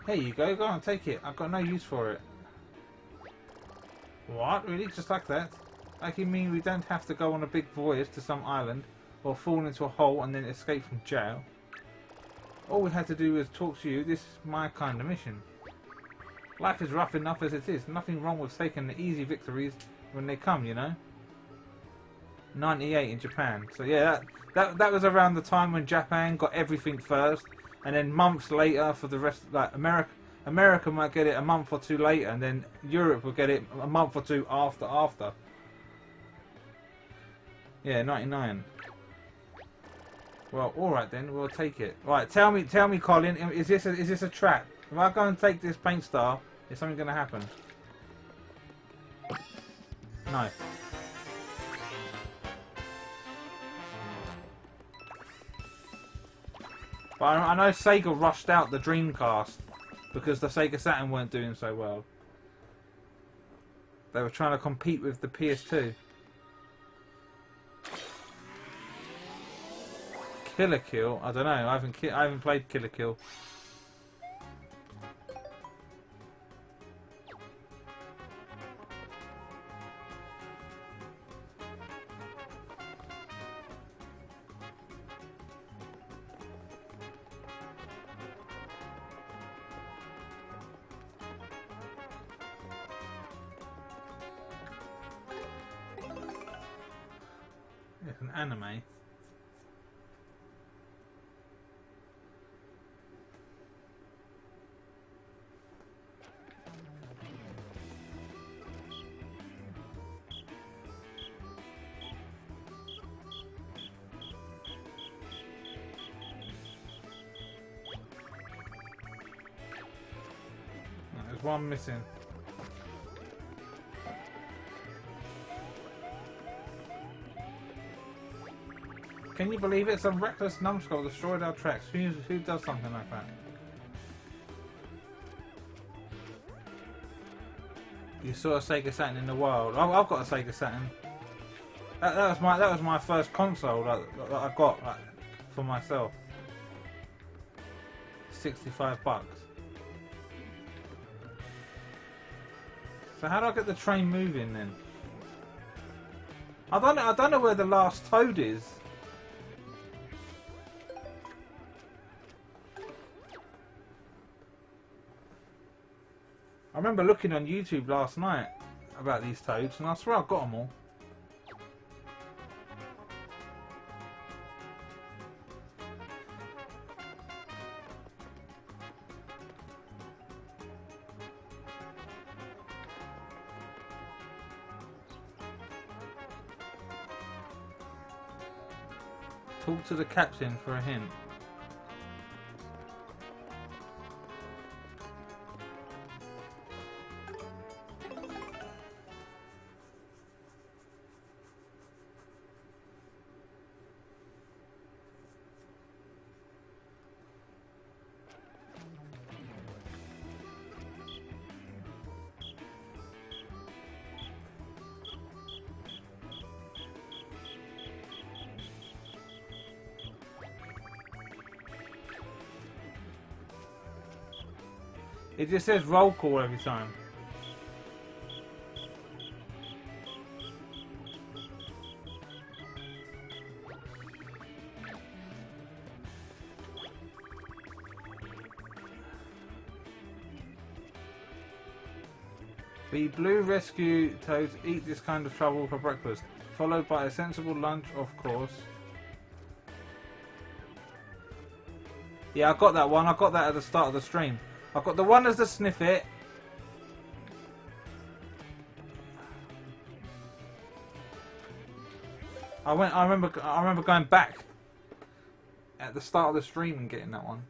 [SPEAKER 1] Here you go on, take it. I've got no use for it. What? Really? Just like that? Like you mean we don't have to go on a big voyage to some island or fall into a hole and then escape from jail? All we had to do was talk to you. This is my kind of mission. Life is rough enough as it is. Nothing wrong with taking the easy victories when they come, you know. 98 in Japan. So yeah, that was around the time when Japan got everything first, and then months later for the rest. Like America might get it a month or two later, and then Europe will get it a month or two after. Yeah, 99. Well, all right then, we'll take it. Right, tell me, Colin, is this a trap? If I go and take this paint star, is something going to happen? No. But I know Sega rushed out the Dreamcast because the Sega Saturn weren't doing so well. They were trying to compete with the PS2. Killer Kill? I don't know. I haven't played Killer Kill. It's an anime. There's one missing. Can you believe it? Some reckless numbskull destroyed our tracks. Who does something like that? You saw a Sega Saturn in the wild. Oh, I've got a Sega Saturn. That was my first console that I got for myself. $65. So how do I get the train moving then? I don't know where the last toad is. I remember looking on YouTube last night about these toads, and I swear I've got them all. Talk to the captain for a hint. It just says roll call every time. The blue rescue toads eat this kind of trouble for breakfast, followed by a sensible lunch, of course. Yeah, I got that one. I got that at the start of the stream. I've got the one as the sniffet. I remember going back at the start of the stream and getting that one.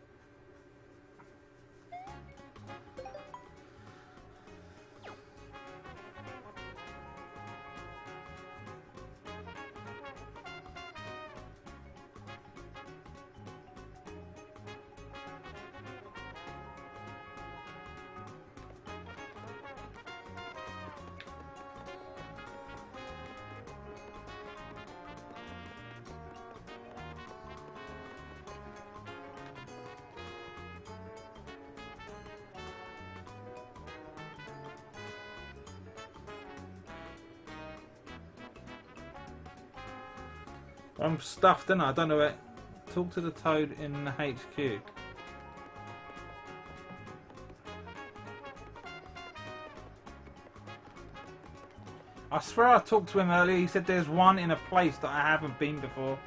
[SPEAKER 1] I'm stuffed, and I don't know where. Talk to the toad in the HQ. I swear I talked to him earlier. He said there's one in a place that I haven't been before.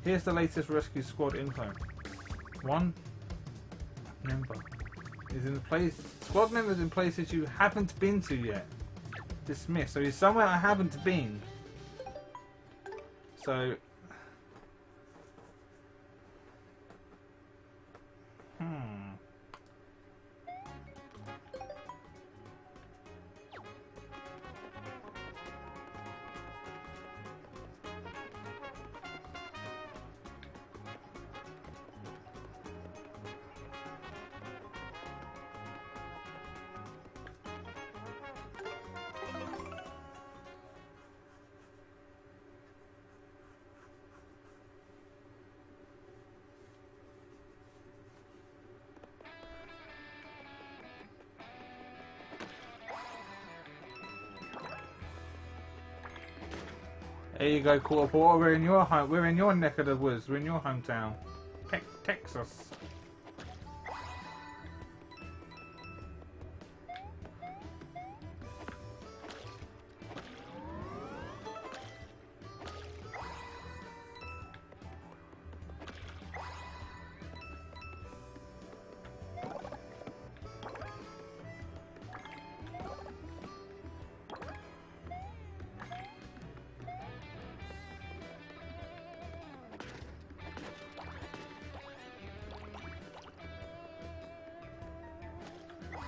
[SPEAKER 1] Here's the latest rescue squad info. One member is in the place. Squad members in places you haven't been to yet. Dismissed. So he's somewhere I haven't been. So, there you go, Quarter Porter. We're in your home. We're in your neck of the woods. We're in your hometown, Texas.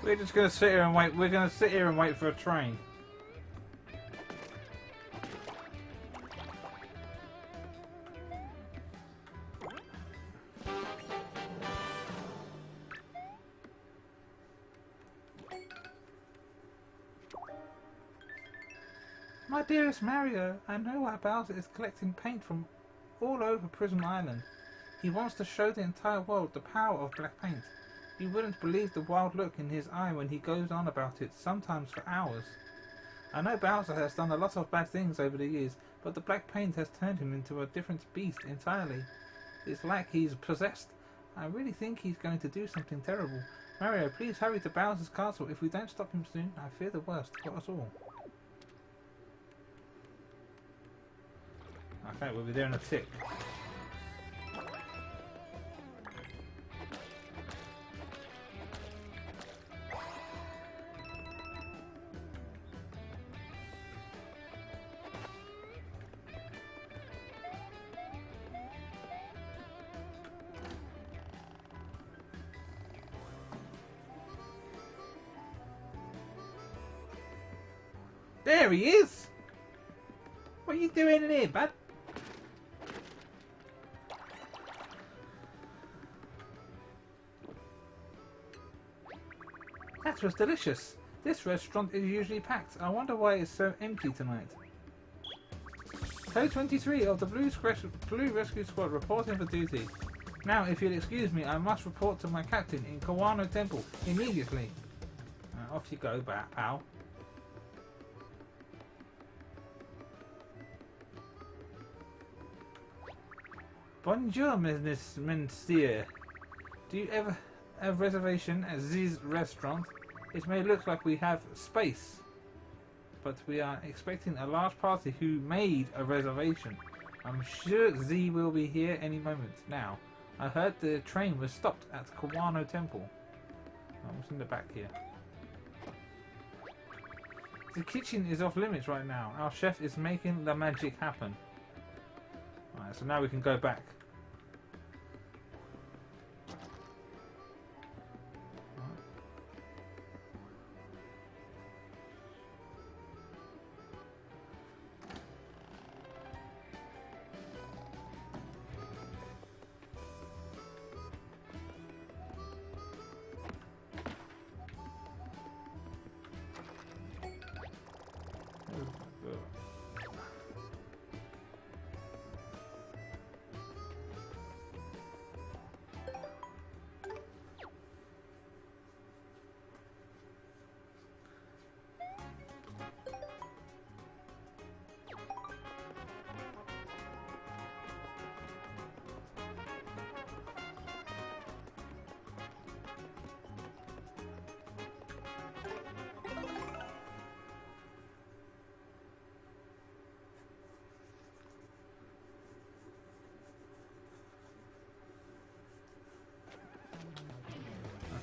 [SPEAKER 1] We're just gonna sit here and wait. We're gonna sit here and wait for a train. My dearest Mario, I know why Bowser is collecting paint from all over Prism Island. He wants to show the entire world the power of black paint. You wouldn't believe the wild look in his eye when he goes on about it, sometimes for hours. I know Bowser has done a lot of bad things over the years, but the black paint has turned him into a different beast entirely. It's like he's possessed. I really think he's going to do something terrible. Mario, please hurry to Bowser's castle. If we don't stop him soon, I fear the worst for us all. Okay, we'll be there in a tick. There he is! What are you doing in here, bud? That was delicious. This restaurant is usually packed. I wonder why it's so empty tonight. Code 23 of the Blue Rescue Squad reporting for duty. Now, if you'll excuse me, I must report to my captain in Kawano Temple immediately. Off you go, pal. Bonjour, monsieur. Do you ever have a reservation at this restaurant? It may look like we have space, but we are expecting a large party who made a reservation. I'm sure Z will be here any moment. Now, I heard the train was stopped at Kawano Temple. What's in the back here? The kitchen is off limits right now. Our chef is making the magic happen. Alright, so now we can go back.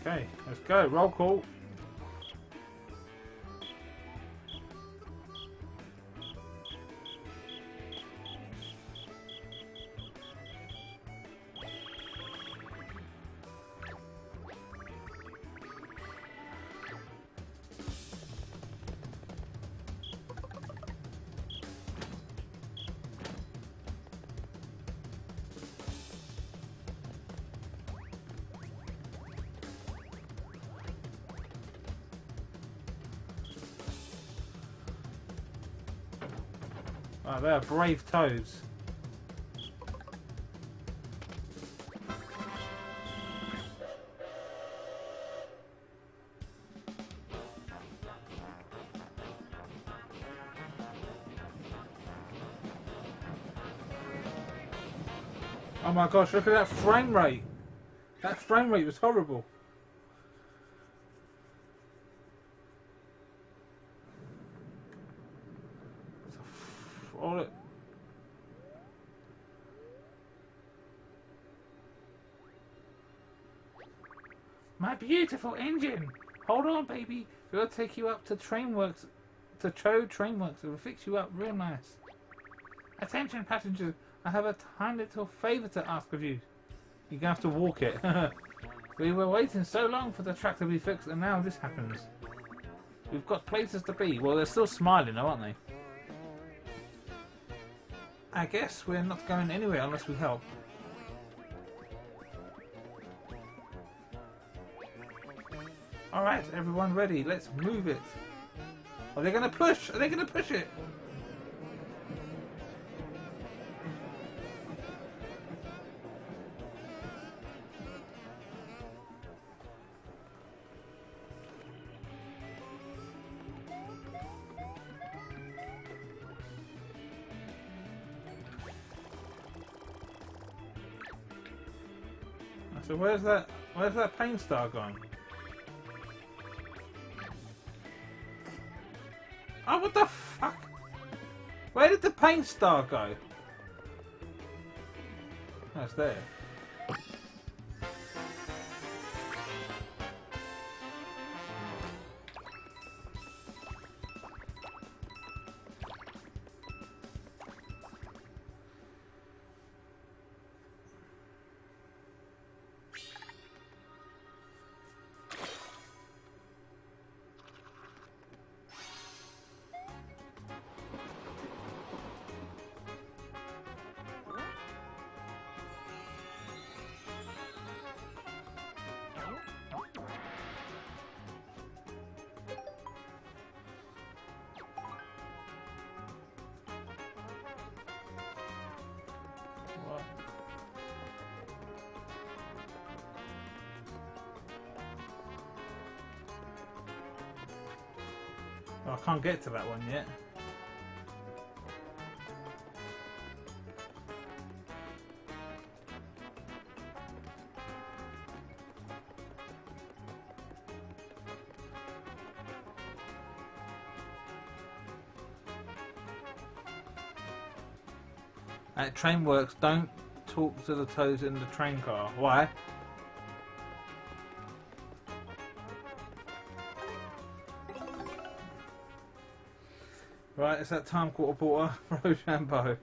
[SPEAKER 1] Okay, let's go. Roll call. Oh, they are brave toads. Oh my gosh, look at that frame rate. That frame rate was horrible. All it... My beautiful engine! Hold on, baby. We'll take you up to Trainworks, to Cho Trainworks. It'll fix you up real nice. Attention, passengers. I have a tiny little favour to ask of you. You're going to have to walk it. We were waiting so long for the track to be fixed, and now this happens. We've got places to be. Well, they're still smiling, though, aren't they? I guess we're not going anywhere unless we help. Alright, everyone ready. Let's move it. Are they going to push? Are they going to push it? So where's that paint star gone? Oh, what the fuck? Where did the paint star go? Oh, it's there. Oh, I can't get to that one yet. At Trainworks, don't talk to the toads in the train car. Why? Right, it's that time, Quarter Porter. Rochambeau.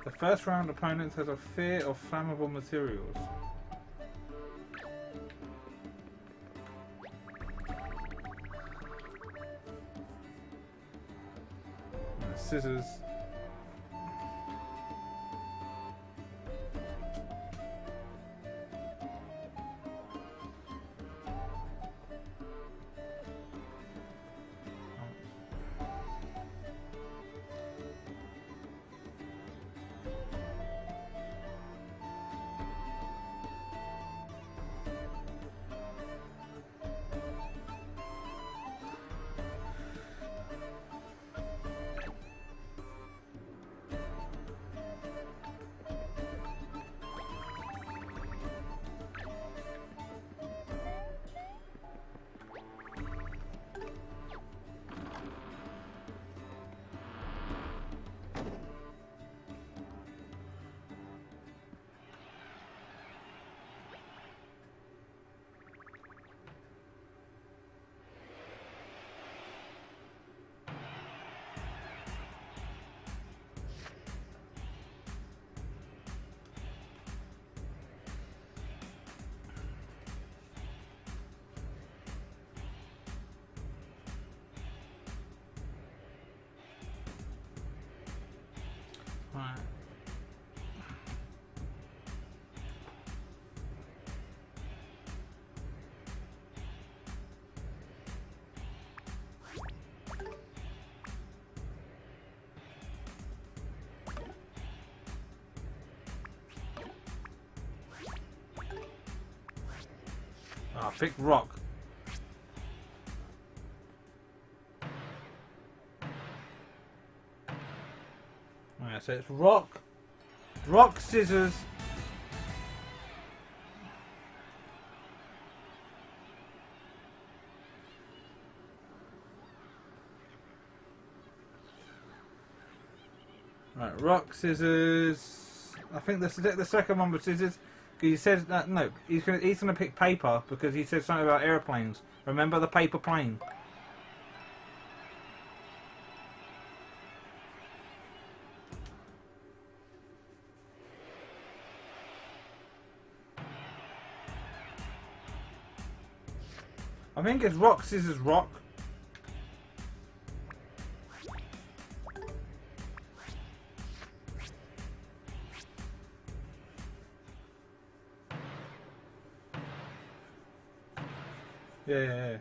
[SPEAKER 1] The first round opponent has a fear of flammable materials. Scissors. Right. Ah, pick rock. Alright, so it's rock. Rock, scissors. Right, rock, scissors. I think this is it. The second one was scissors. He said that no, he's gonna pick paper because he said something about airplanes. Remember the paper plane? I think it's rock, scissors, rock. Yeah.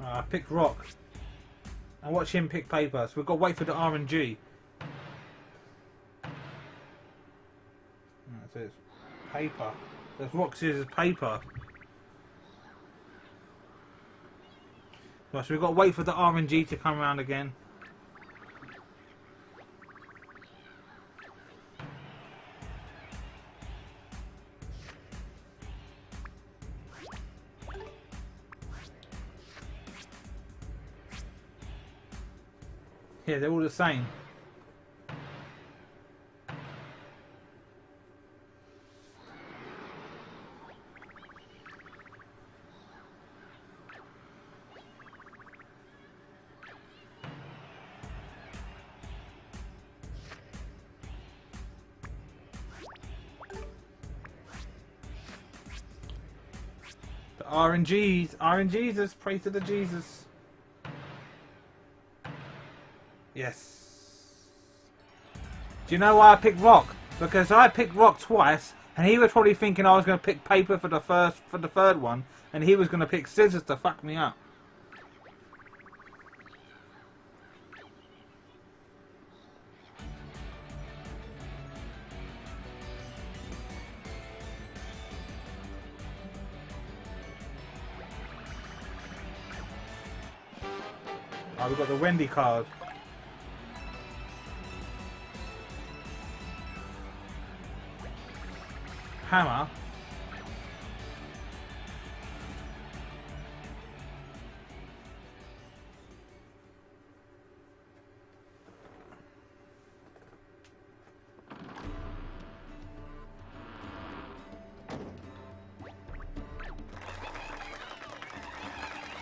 [SPEAKER 1] I picked rock. And watch him pick paper. So we've got to wait for the RNG. So it's paper. There's rock, scissors, paper. Right, so we've got to wait for the RNG to come around again. Yeah, they're all the same. The RNGs, let's pray to the Jesus. Yes. Do you know why I picked rock? Because I picked rock twice, and he was probably thinking I was going to pick paper for the third one, and he was going to pick scissors to fuck me up. Oh, we've got the Wendy card. Hammer.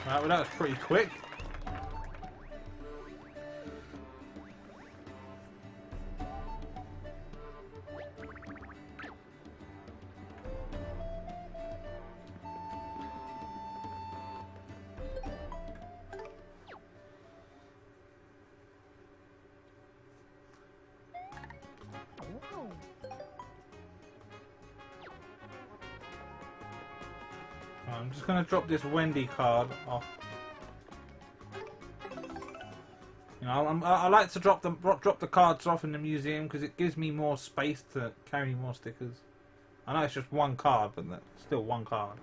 [SPEAKER 1] Right, well that was pretty quick. I'm just going to drop this Wendy card off. You know, I like to drop the cards off in the museum because it gives me more space to carry more stickers. I know it's just one card, but that's still one card.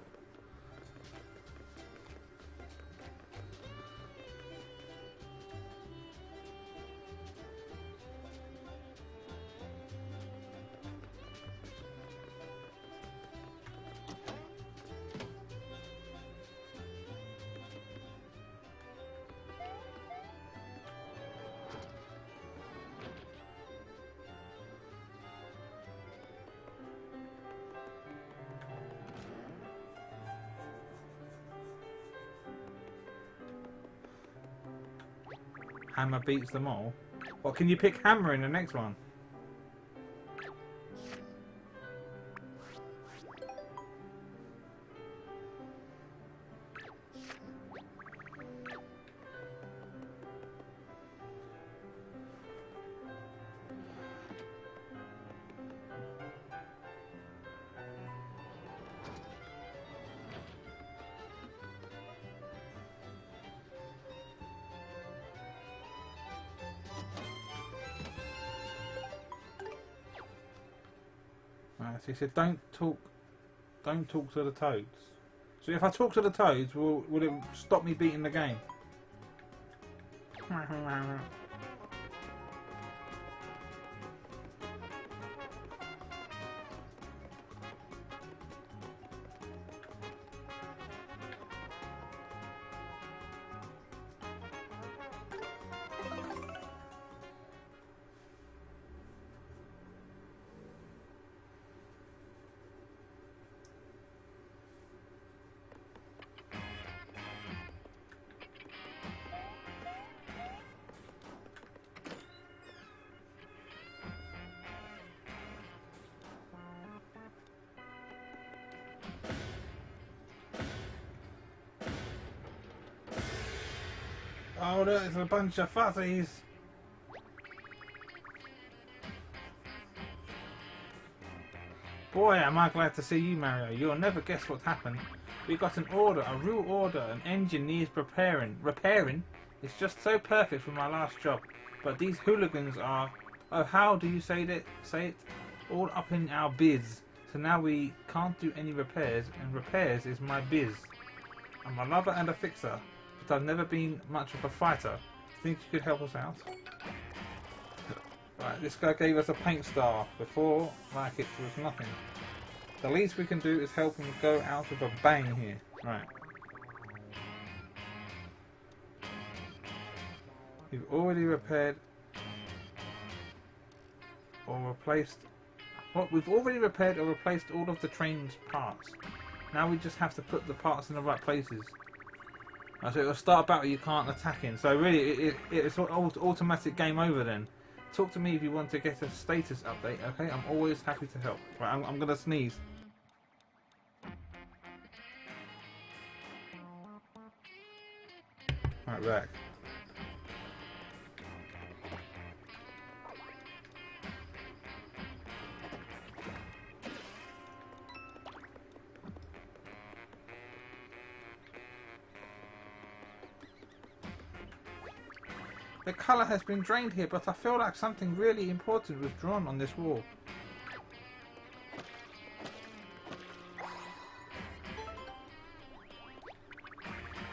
[SPEAKER 1] Hammer beats them all. What, can you pick Hammer in the next one? So he said, don't talk to the toads. So if I talk to the toads, will it stop me beating the game? Oh, look, it's a bunch of fuzzies. Boy, am I glad to see you, Mario. You'll never guess what happened. We got an order, a real order. An engine needs repairing. Repairing? It's just so perfect for my last job. But these hooligans are... Oh, how do you say that? Say it? All up in our biz. So now we can't do any repairs, and repairs is my biz. I'm a lover and a fixer. But I've never been much of a fighter. Think you could help us out? Right, this guy gave us a paint star. Before, like, it was nothing. The least we can do is help him go out with a bang here. Right. We've already repaired or replaced... What? We've already repaired or replaced all of the train's parts. Now we just have to put the parts in the right places. So it'll start a battle you can't attack in. So really, it's automatic game over then. Talk to me if you want to get a status update, okay? I'm always happy to help. Right, I'm gonna sneeze. Right, back. The colour has been drained here, but I feel like something really important was drawn on this wall.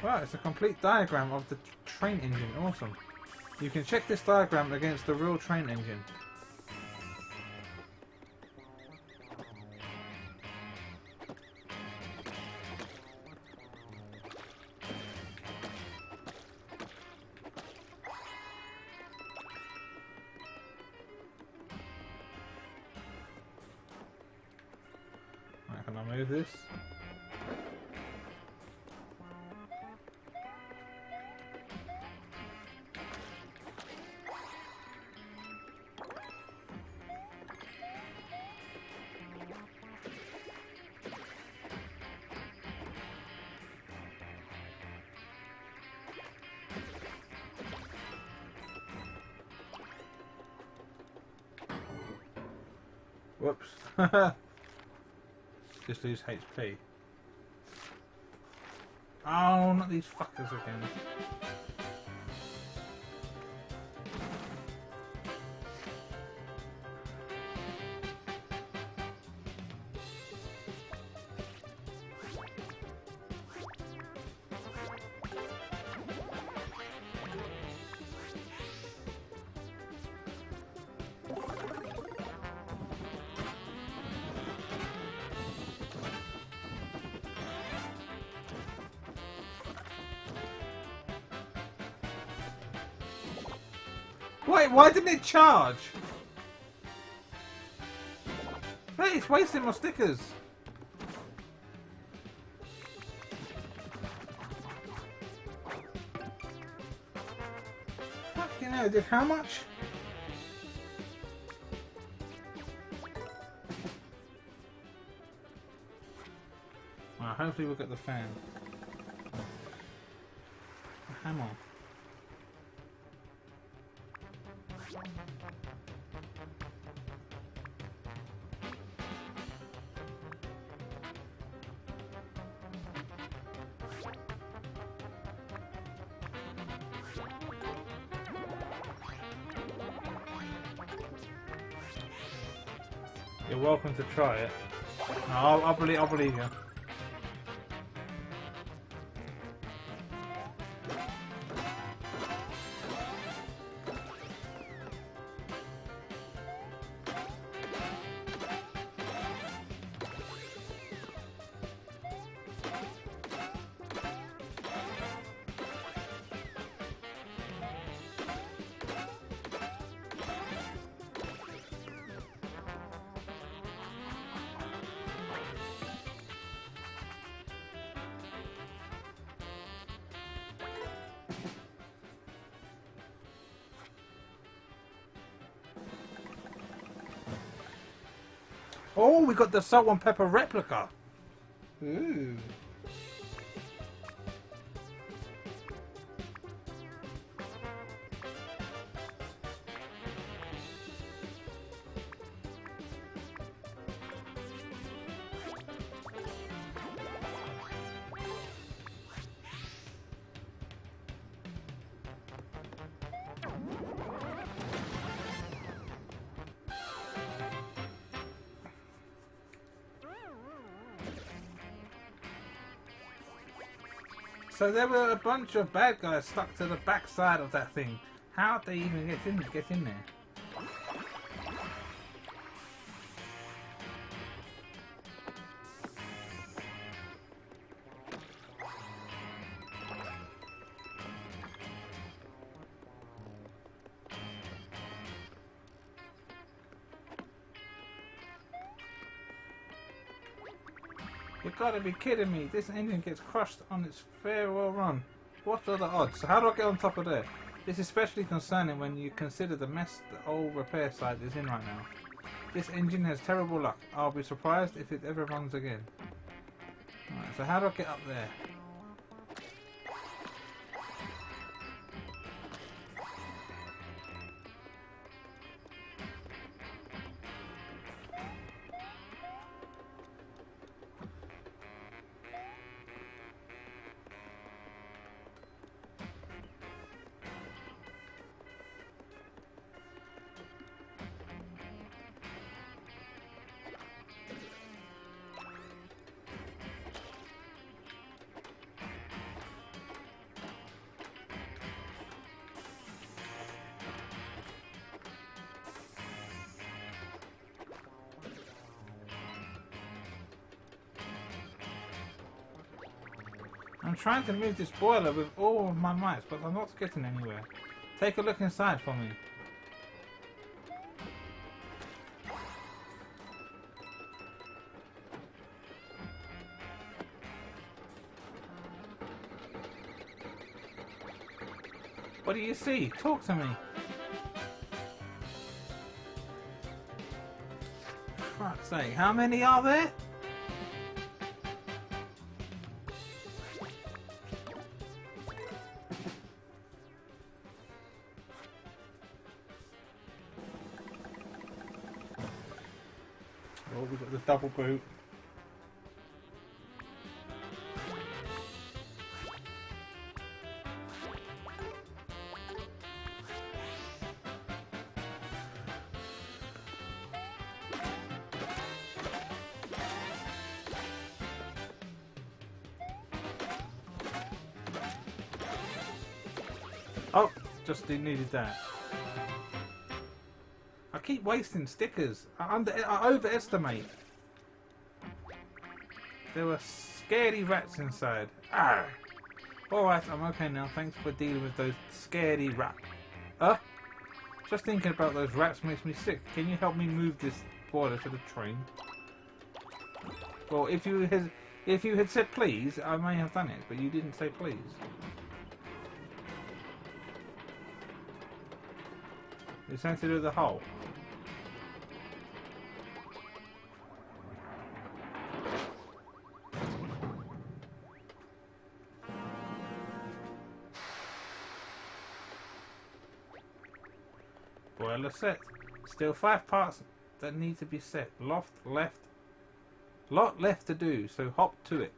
[SPEAKER 1] Wow, it's a complete diagram of the train engine. Awesome. You can check this diagram against the real train engine. Can I move this? Whoops. Just lose HP. Oh, not these fuckers again. Wait, why didn't it charge? Hey, it's wasting my stickers. Fucking Yeah, did how much? Well, hopefully we'll get the fan. A hammer. You're welcome to try it. No, I'll believe you. Oh, we got the salt and pepper replica. Ooh. So there were a bunch of bad guys stuck to the back side of that thing. How'd they even get in there? You gotta be kidding me. This engine gets crushed on its farewell run. What are the odds? So how do I get on top of there? This is especially concerning when you consider the mess the old repair site is in right now. This engine has terrible luck. I'll be surprised if it ever runs again. Alright, so how do I get up there? I'm trying to move this boiler with all of my might, but I'm not getting anywhere. Take a look inside for me. What do you see? Talk to me. For fuck's sake, how many are there? Oh, we've got the double boot. Oh, just needed that. I keep wasting stickers. I overestimate. There were scaredy rats inside. Arr! Alright, I'm okay now. Thanks for dealing with those scaredy rats. Just thinking about those rats makes me sick. Can you help me move this boiler to the train? Well, if you had said please, I may have done it, but you didn't say please. It's something to do with the hole. Boiler set. Still 5 parts that need to be set. Lot left to do, so hop to it.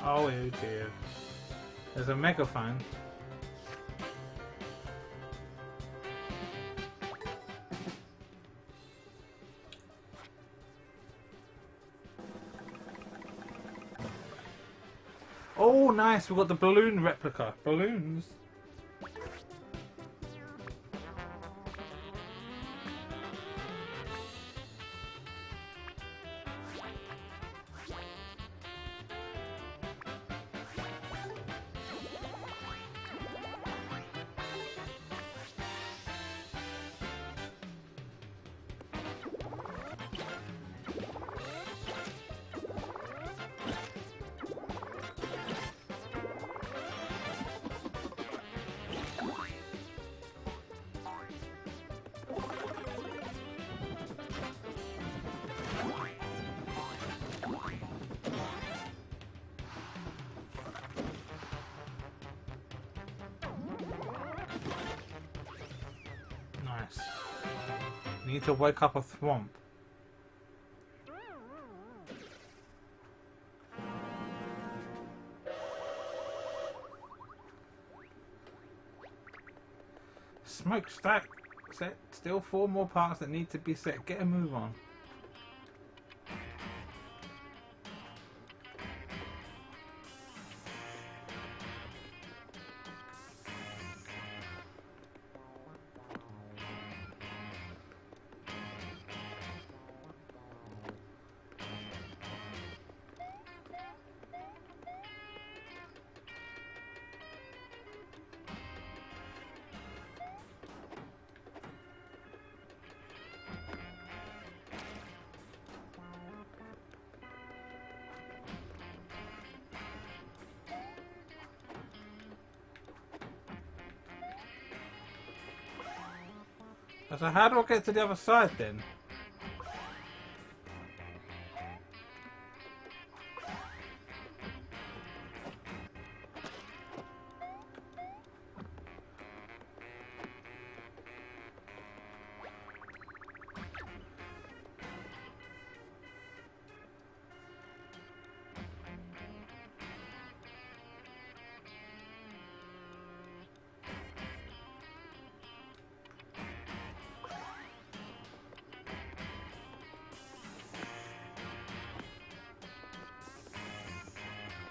[SPEAKER 1] Oh dear. There's a megaphone. Oh nice, we've got the balloon replica. Balloons. Nice. We need to wake up a thwomp. Smokestack set. Still 4 more parts that need to be set. Get a move on. So how do I get to the other side then?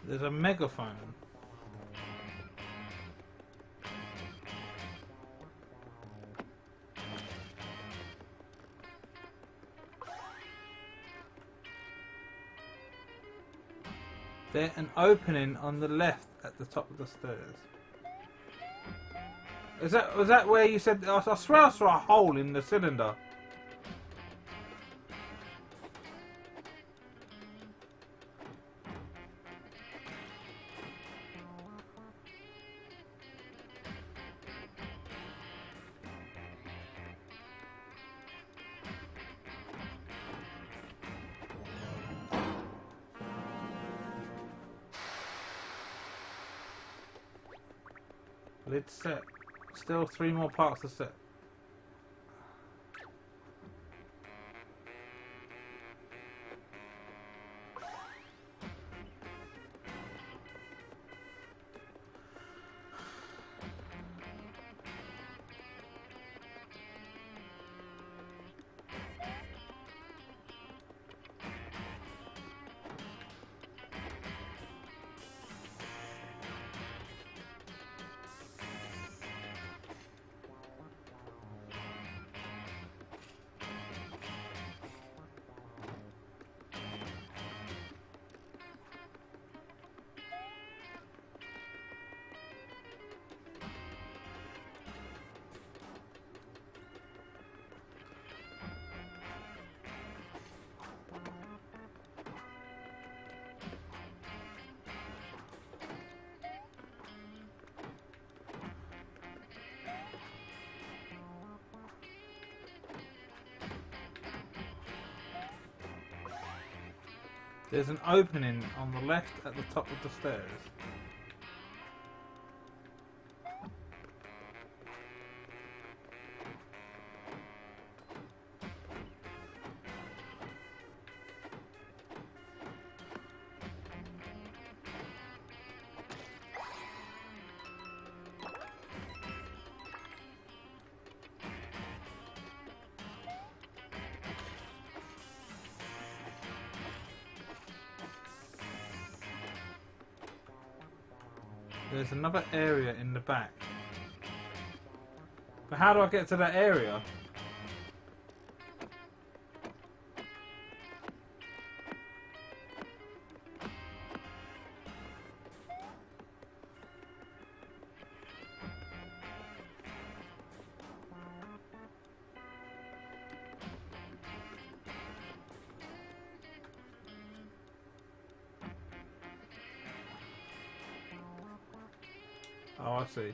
[SPEAKER 1] There's a megaphone. There's an opening on the left at the top of the stairs. Was that where you said? I swear I saw a hole in the cylinder. Lid set. Still 3 more parts to set. There's an opening on the left at the top of the stairs. There's another area in the back. But how do I get to that area? Oh, I see.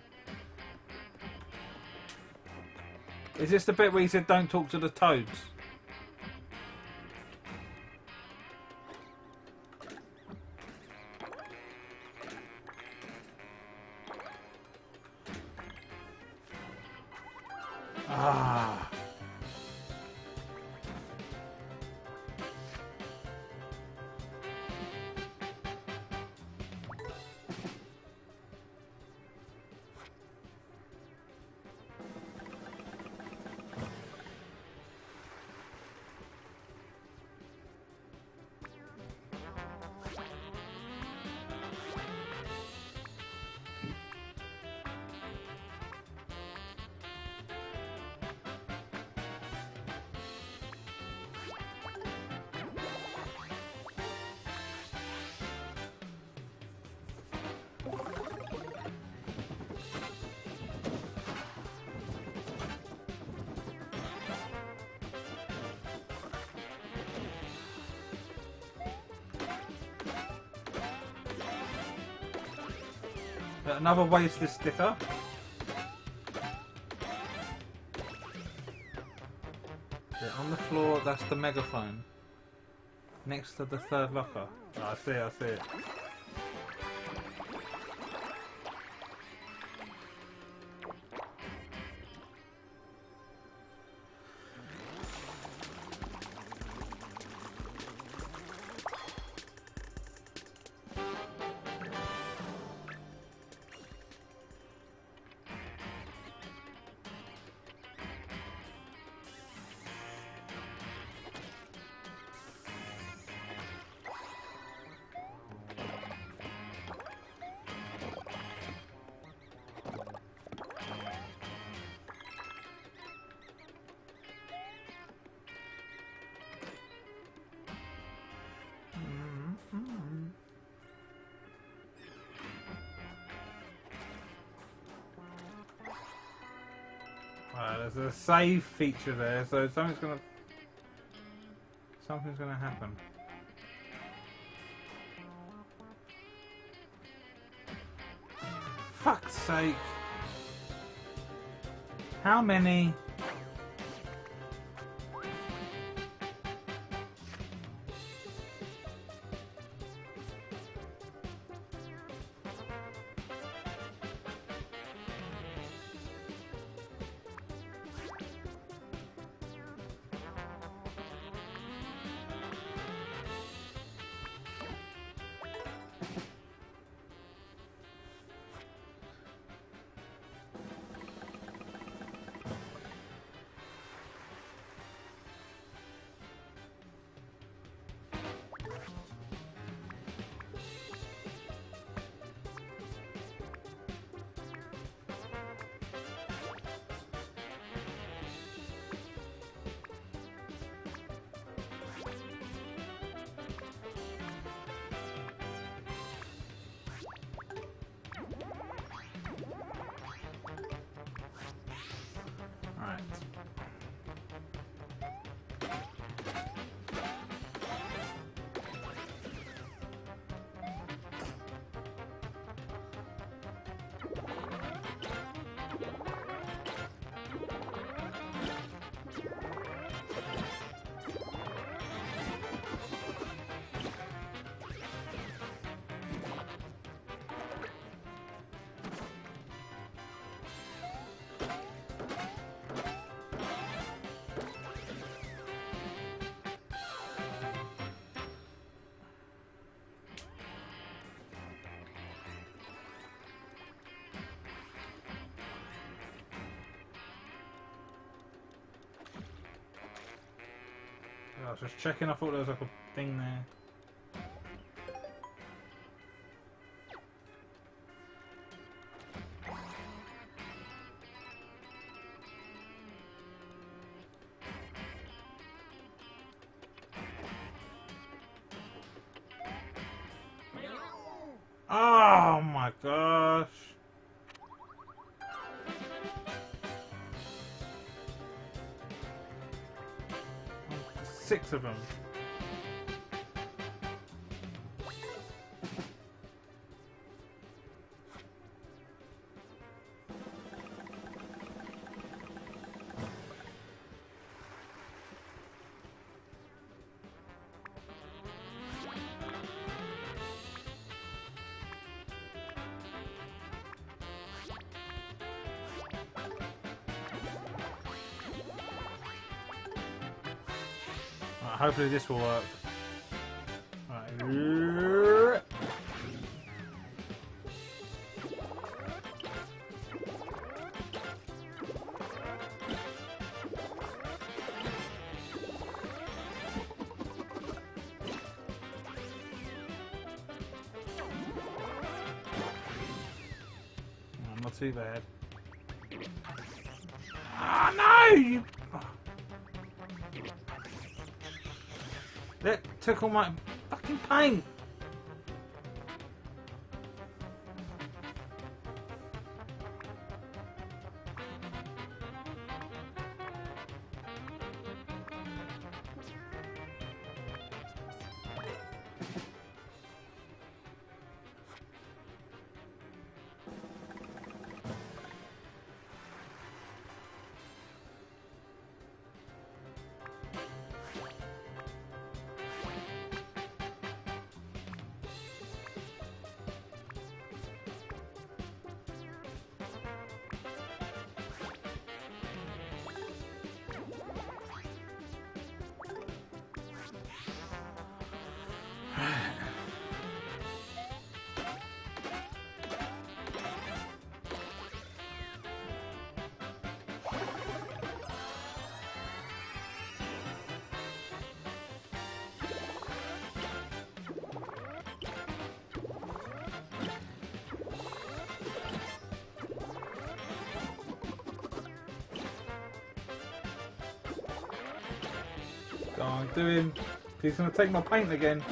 [SPEAKER 1] Is this the bit where he said don't talk to the toads? Ah. Another wasted sticker. Yeah, on the floor, that's the megaphone. Next to the third locker. Oh, I see it. There's a save feature there, so something's gonna happen. Fuck's sake! How many? I was just checking. I thought there was like a thing there. Oh my gosh. 6 of them. Hopefully this will work. Right. Not too bad. Ah, no! You... That took all my fucking paint! Go on, do him. He's gonna take my paint again.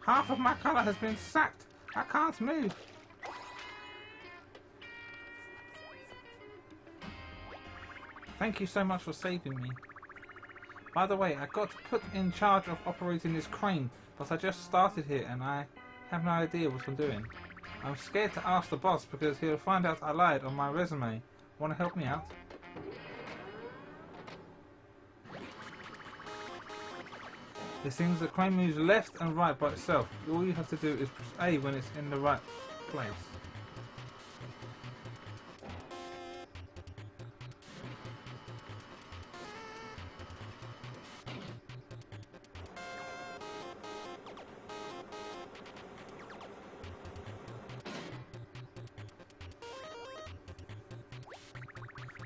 [SPEAKER 1] Half of my colour has been sacked. I can't move. Thank you so much for saving me. By the way, I got put in charge of operating this crane, but I just started here and I have no idea what I'm doing. I'm scared to ask the boss because he'll find out I lied on my resume. Want to help me out? It seems the crane moves left and right by itself. All you have to do is press A when it's in the right place.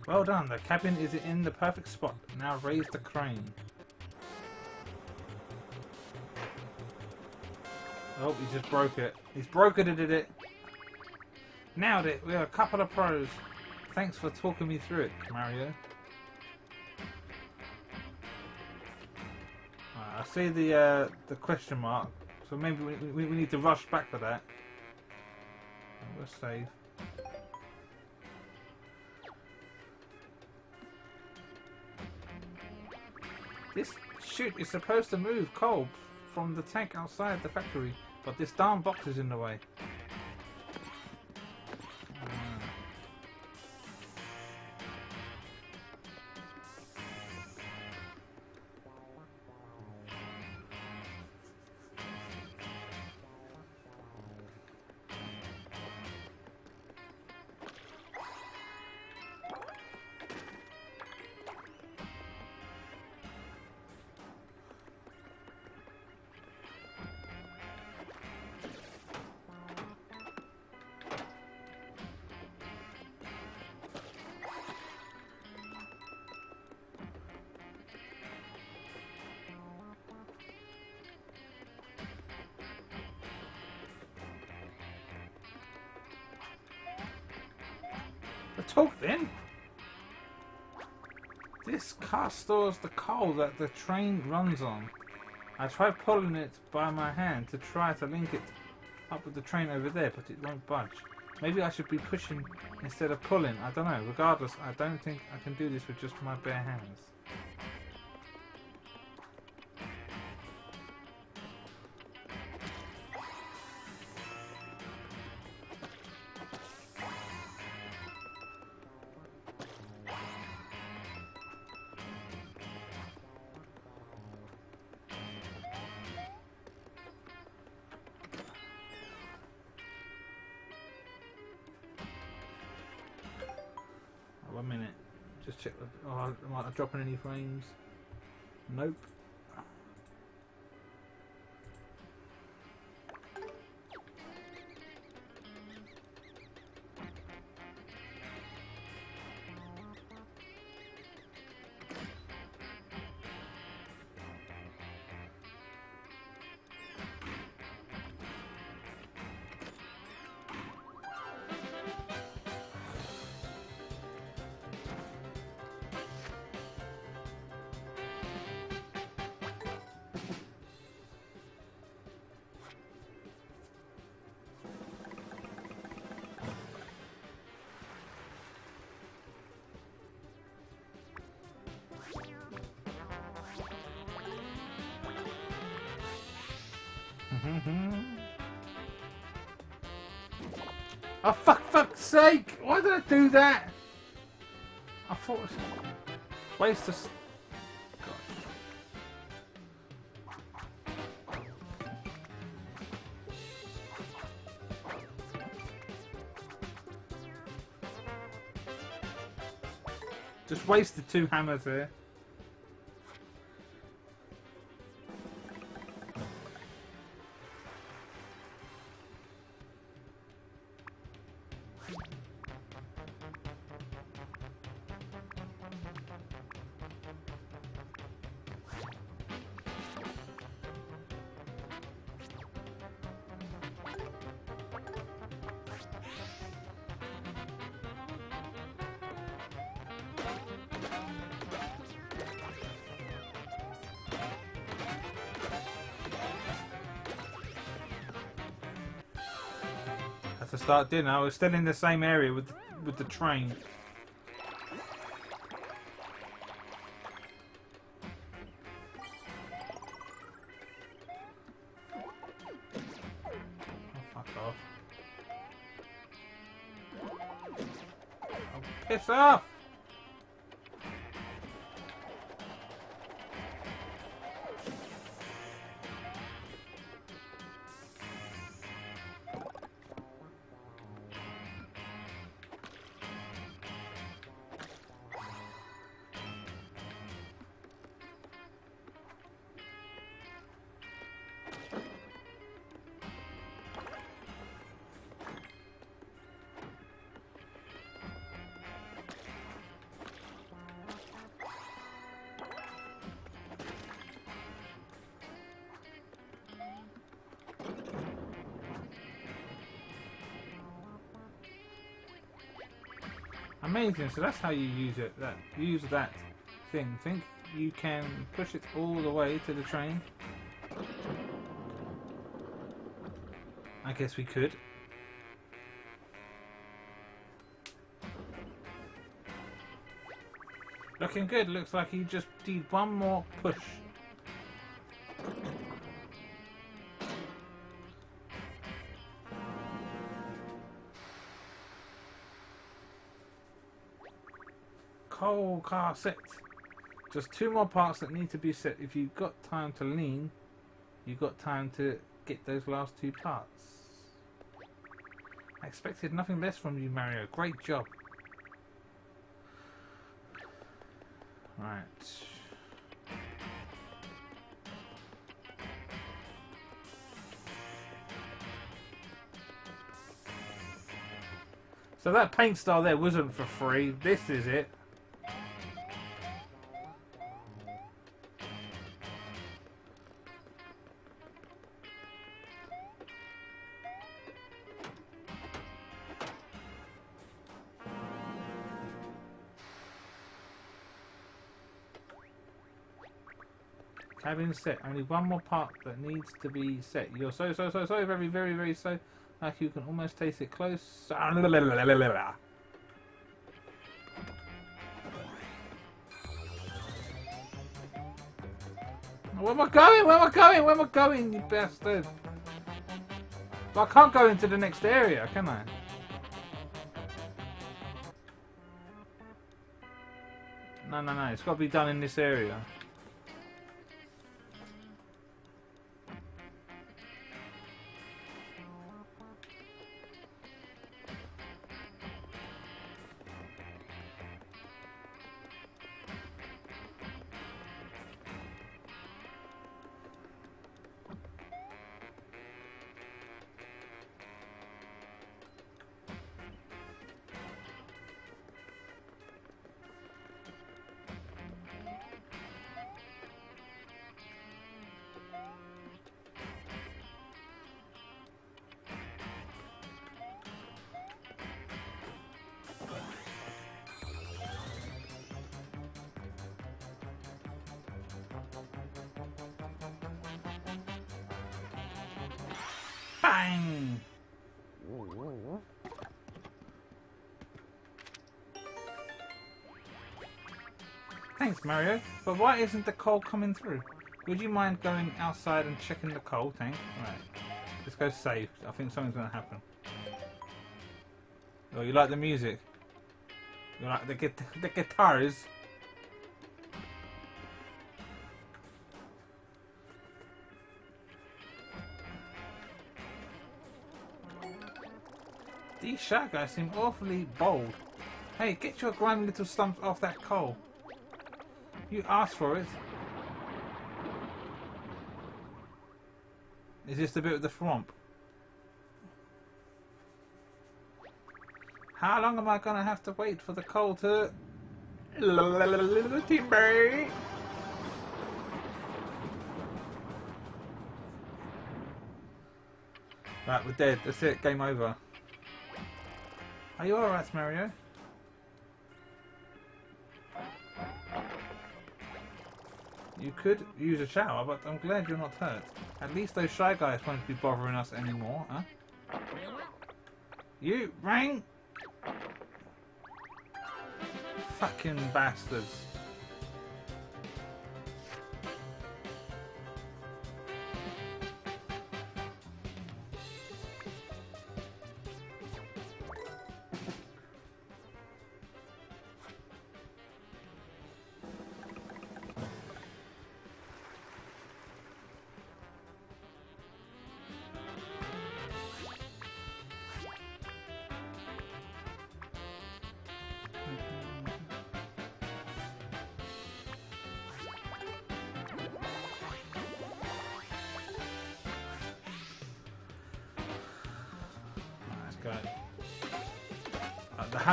[SPEAKER 1] Well done, the cabin is in the perfect spot. Now raise the crane. Oh, he just broke it. He's broken it. Nailed it. We are a couple of pros. Thanks for talking me through it, Mario. Right, I see the question mark, so maybe we need to rush back for that. Let's save. This chute is supposed to move coal from the tank outside the factory, but this darn box is in the way. But talk then. This car stores the coal that the train runs on. I tried pulling it by my hand to try to link it up with the train over there, but it won't budge. Maybe I should be pushing instead of pulling. I don't know. Regardless, I don't think I can do this with just my bare hands. One minute. Just check. Oh, am I dropping any frames? Nope. Oh, fuck's sake! Why did I do that? I thought it was... Waste of... Just wasted 2 hammers there. To start dinner, I was still in the same area with the train. Oh, fuck off! Oh, piss off! Amazing, so that's how you use it. Use that thing. Think you can push it all the way to the train? I guess we could. Looking good. Looks like you just need one more push. Coal car set. Just 2 more parts that need to be set. If you've got time to lean, you've got time to get those last 2 parts. I expected nothing less from you, Mario. Great job. Right. So that paint style there wasn't for free. This is it. Cabin set. Only one more part that needs to be set. You're so very, very, very so. Like you can almost taste it close. Where am I going? Where am I going? Where am I going, you bastard? Well, I can't go into the next area, can I? No. It's got to be done in this area. Bang! Thanks, Mario. But why isn't the coal coming through? Would you mind going outside and checking the coal tank? Right. Let's go save. I think something's going to happen. Oh, you like the music? You like the guitars? These Shy Guys seem awfully bold. Hey, get your grimy little stumps off that coal. You asked for it. Is this the bit with the swamp? How long am I gonna have to wait for the coal to... Timber? Right, we're dead. That's it. Game over. Are you alright, Mario? You could use a shower, but I'm glad you're not hurt. At least those Shy Guys won't be bothering us anymore, huh? You rang? Fucking bastards.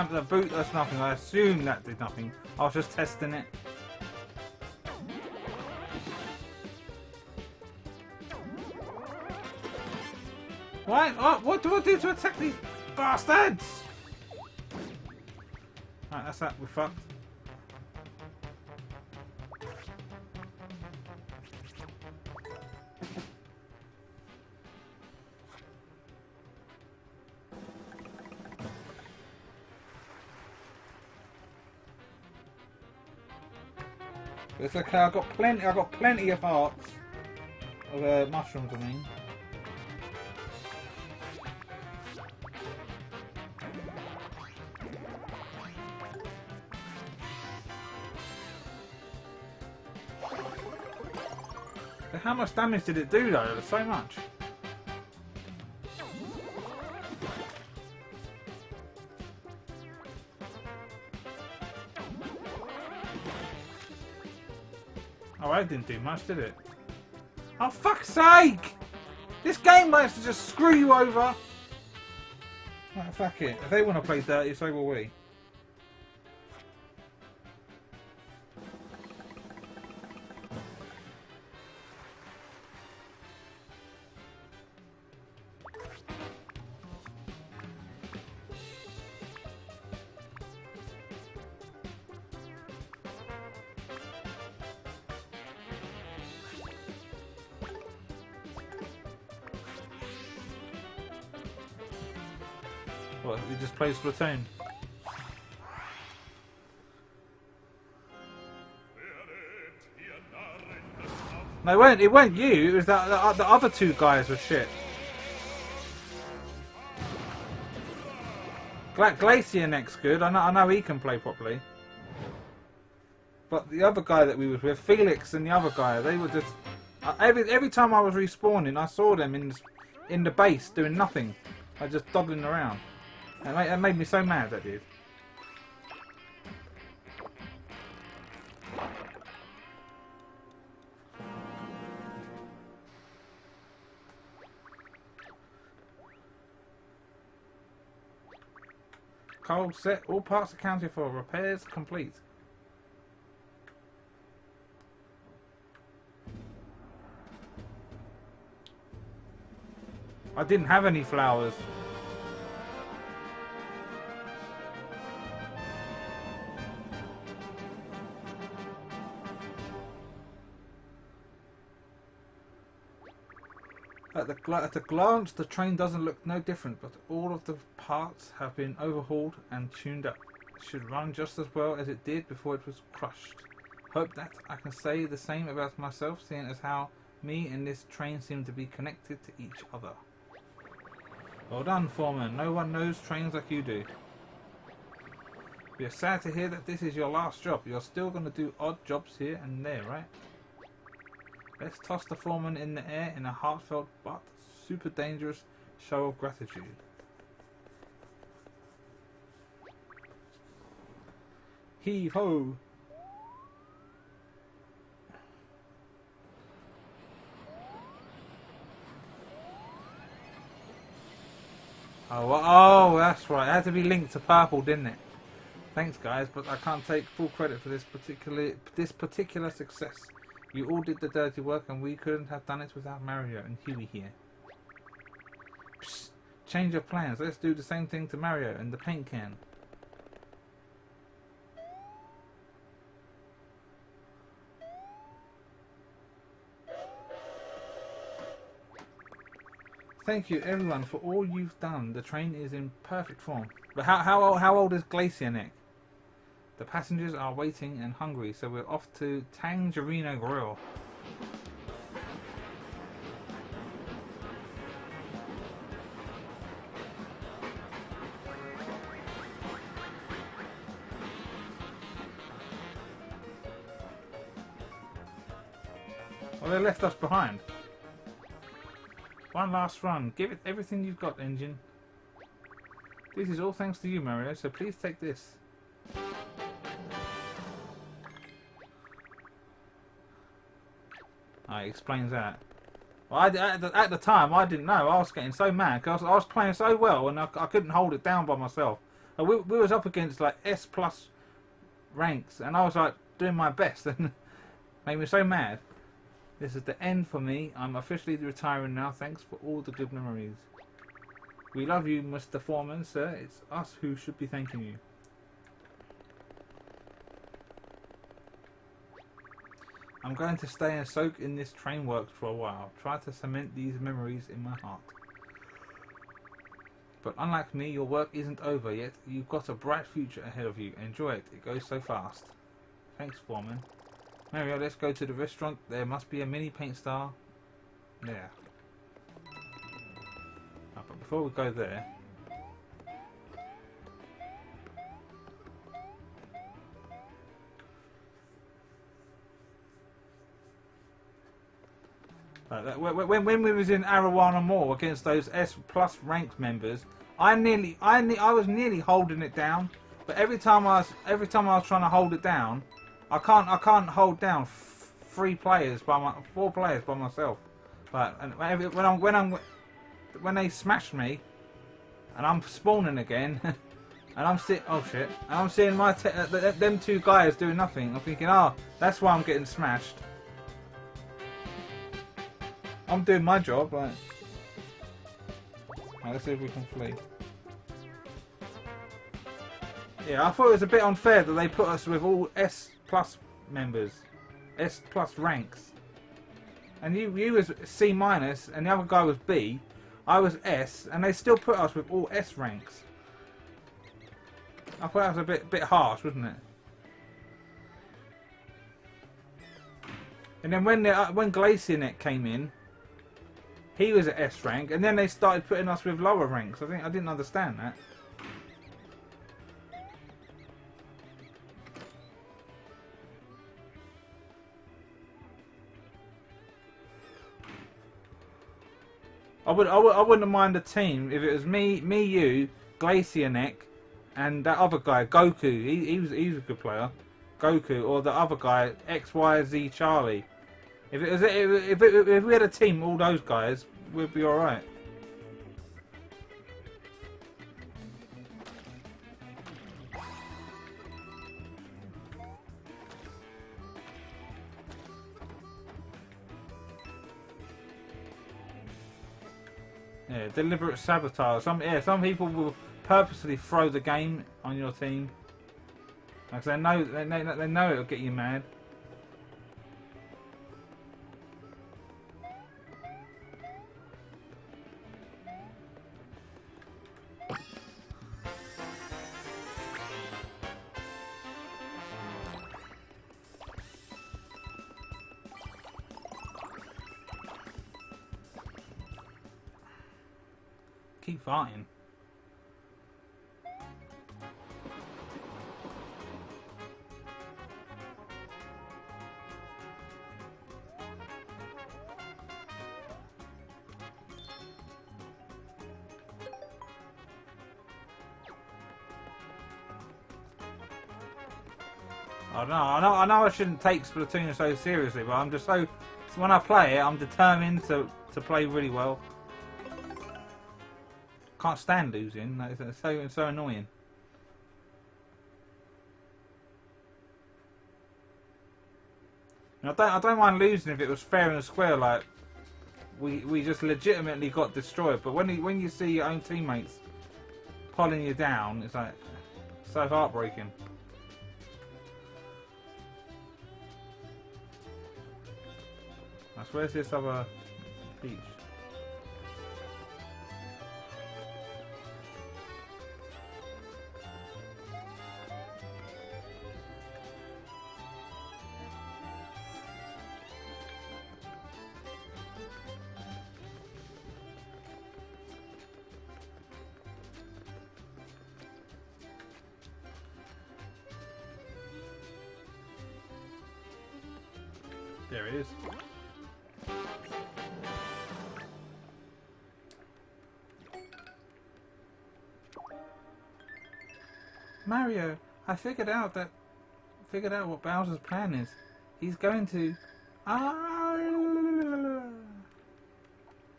[SPEAKER 1] The boot does nothing. I assume that did nothing. I was just testing it. What do I do to attack these bastards? Right, that's that. We're fucked. It's okay. I've got plenty of hearts. Of mushrooms, I mean. But how much damage did it do though? There's so much. Oh, that didn't do much, did it? Oh, fuck's sake! This game likes to just screw you over. Right, fuck it. If they want to play dirty, so will we. bother. We just play Splatoon. No, it weren't you. It was that the other two guys were shit. Glacier Neck's good. I know he can play properly. But the other guy that we was with, Felix and the other guy, they were just every time I was respawning, I saw them in the base doing nothing, like just dodging around. And it made me so mad, that did. Cold set, all parts accounted for, repairs complete. I didn't have any flowers. At a glance, the train doesn't look no different, but all of the parts have been overhauled and tuned up. It should run just as well as it did before it was crushed. Hope that I can say the same about myself, seeing as how me and this train seem to be connected to each other. Well done, Foreman. No one knows trains like you do. We are sad to hear that this is your last job. You're still going to do odd jobs here and there, right? Let's toss the Foreman in the air in a heartfelt but super dangerous show of gratitude. Heave ho! Oh, that's right. It had to be linked to purple, didn't it? Thanks, guys, but I can't take full credit for this particular success. You all did the dirty work, and we couldn't have done it without Mario and Huey here. Psst, change of plans. Let's do the same thing to Mario and the paint can. Thank you, everyone, for all you've done. The train is in perfect form. But how old is Glacier Neck? The passengers are waiting and hungry, so we're off to Tangerino Grill. Well, they left us behind. One last run. Give it everything you've got, engine. This is all thanks to you, Mario, so please take this. He explains that. Well, at the time, I didn't know. I was getting so mad because I was playing so well and I couldn't hold it down by myself. We was up against like S+ ranks and I was like doing my best and made me so mad. This is the end for me. I'm officially retiring now. Thanks for all the good memories. We love you, Mr. Foreman, sir. It's us who should be thanking you. I'm going to stay and soak in this train works for a while. Try to cement these memories in my heart. But unlike me, your work isn't over yet. You've got a bright future ahead of you. Enjoy it. It goes so fast. Thanks, Foreman. Mario, let's go to the restaurant. There must be a mini paint star there. But before we go there... when we was in Arowana Mall against those S+ ranked members, I was nearly holding it down, but every time I was trying to hold it down, I can't hold down 4 players by myself. But when they smashed me, and I'm spawning again, and I'm seeing them 2 guys doing nothing. I'm thinking, oh, that's why I'm getting smashed. I'm doing my job, right? Right, let's see if we can flee. Yeah, I thought it was a bit unfair that they put us with all S+ members, S+ ranks, and you was C- and the other guy was B. I was S, and they still put us with all S ranks. I thought that was a bit harsh, wasn't it? And then when Glacianet came in, he was at S rank, and then they started putting us with lower ranks. I didn't understand that. I wouldn't mind a team if it was me, you, Glacianek, and that other guy, Goku. He was a good player, Goku, or the other guy, XYZ Charlie. If we had a team, all those guys, we'd be all right. Yeah, deliberate sabotage. Some people will purposely throw the game on your team, because they know it'll get you mad. Keep fighting. I know I shouldn't take Splatoon so seriously, but I'm just so when I play it, I'm determined to play really well. Can't stand losing. It's so annoying. And I don't mind losing if it was fair and square. Like we just legitimately got destroyed. But when you see your own teammates pulling you down, it's like so heartbreaking. Where's this other beach? There it is. Mario, I figured out what Bowser's plan is. He's going to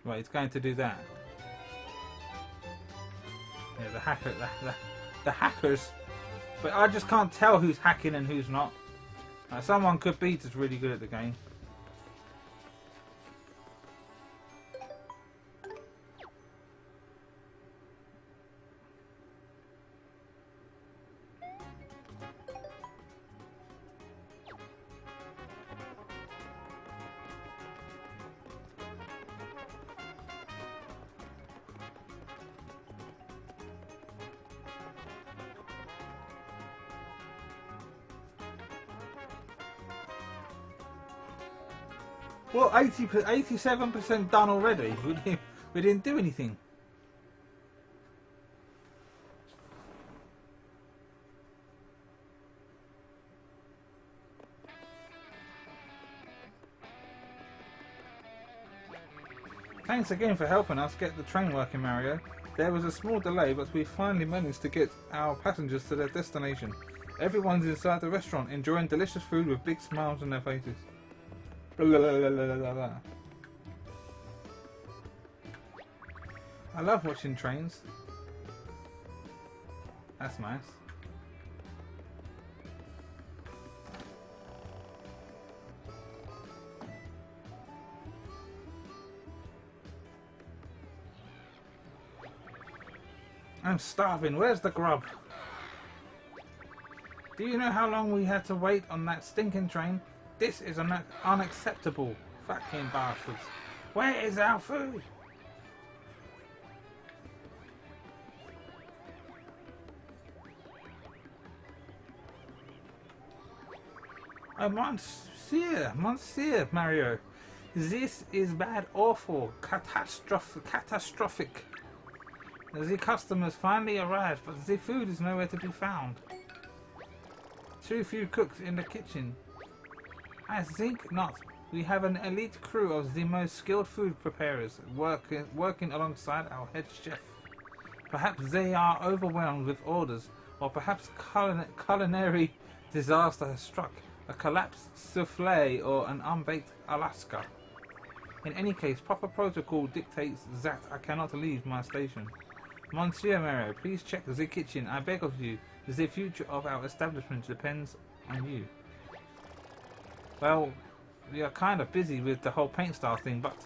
[SPEAKER 1] right, he's going to do that. Yeah, the hackers. But I just can't tell who's hacking and who's not. Someone could be just really good at the game. Well, 87% done already. We didn't do anything. Thanks again for helping us get the train working, Mario. There was a small delay, but we finally managed to get our passengers to their destination. Everyone's inside the restaurant, enjoying delicious food with big smiles on their faces. Blah, blah, blah, blah, blah, blah. I love watching trains. That's nice. I'm starving. Where's the grub? Do you know how long we had to wait on that stinking train? This is unacceptable. Fucking bastards. Where is our food? Oh, Monsieur Mario. This is bad, awful, catastrophic. The customers finally arrived, but the food is nowhere to be found. Too few cooks in the kitchen. I think not. We have an elite crew of the most skilled food preparers working alongside our head chef. Perhaps they are overwhelmed with orders, or perhaps culinary disaster has struck. A collapsed souffle or an unbaked Alaska. In any case, proper protocol dictates that I cannot leave my station. Monsieur Mario, please check the kitchen, I beg of you. The future of our establishment depends on you. Well, we are kind of busy with the whole paint style thing, but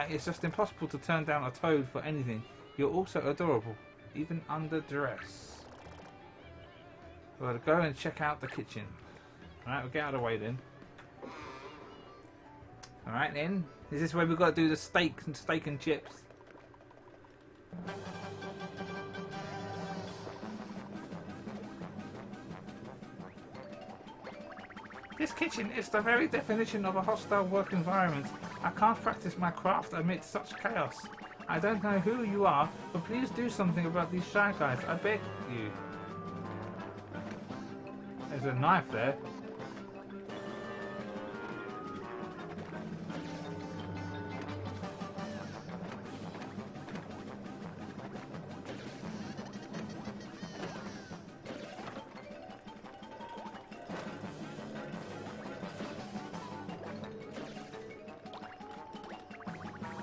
[SPEAKER 1] it's just impossible to turn down a Toad for anything. You're also adorable, even under duress. We'll go and check out the kitchen. Alright, we'll get out of the way then. Alright then, is this where we've got to do the steak and chips? This kitchen is the very definition of a hostile work environment. I can't practice my craft amid such chaos. I don't know who you are, but please do something about these Shy Guys, I beg you. There's a knife there.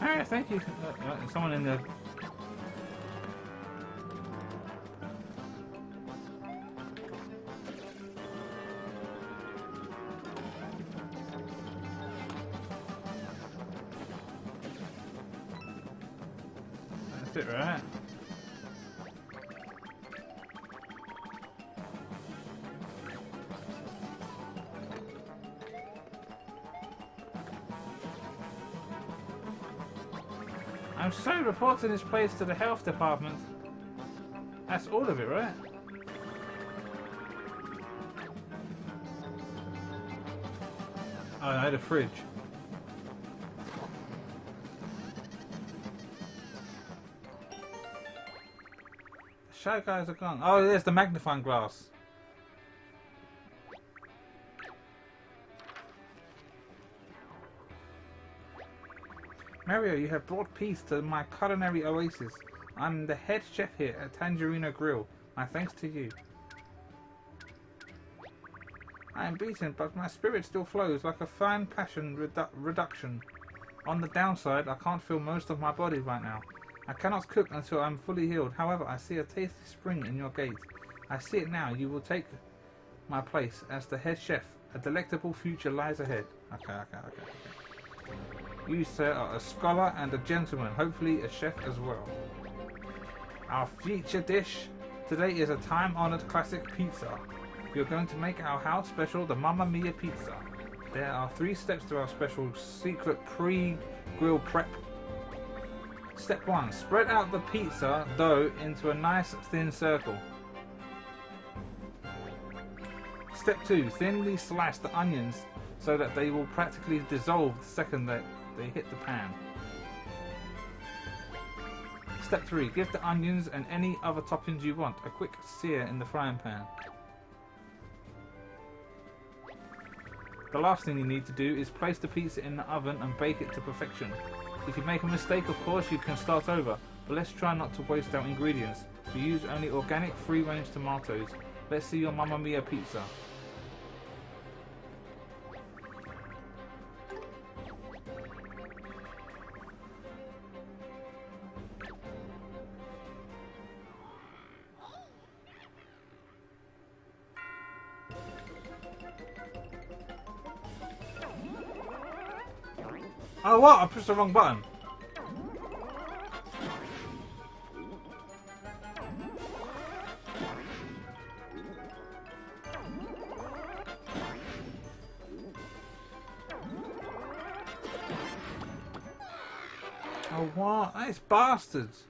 [SPEAKER 1] Alright, thank you. Someone in there. That's it, right? I'm sorry reporting this place to the health department. That's all of it, right? Oh no, the fridge. The Shy Guys are gone. Oh, there's the magnifying glass. Mario, you have brought peace to my culinary oasis. I'm the head chef here at Tangerino Grill. My thanks to you. I am beaten, but my spirit still flows like a fine passion reduction. On the downside, I can't feel most of my body right now. I cannot cook until I'm fully healed. However, I see a tasty spring in your gate. I see it now. You will take my place as the head chef. A delectable future lies ahead. Okay. You, sir, are a scholar and a gentleman, hopefully a chef as well. Our feature dish today is a time-honored classic pizza. We are going to make our house special the Mamma Mia pizza. There are 3 steps to our special secret pre-grill prep. Step 1. Spread out the pizza dough into a nice thin circle. Step 2. Thinly slice the onions so that they will practically dissolve the second that they hit the pan. Step 3. Give the onions and any other toppings you want a quick sear in the frying pan. The last thing you need to do is place the pizza in the oven and bake it to perfection. If you make a mistake, of course, you can start over, but let's try not to waste our ingredients. We use only organic free-range tomatoes. Let's see your Mamma Mia pizza. Oh what? I pushed the wrong button. Oh what? That's bastards.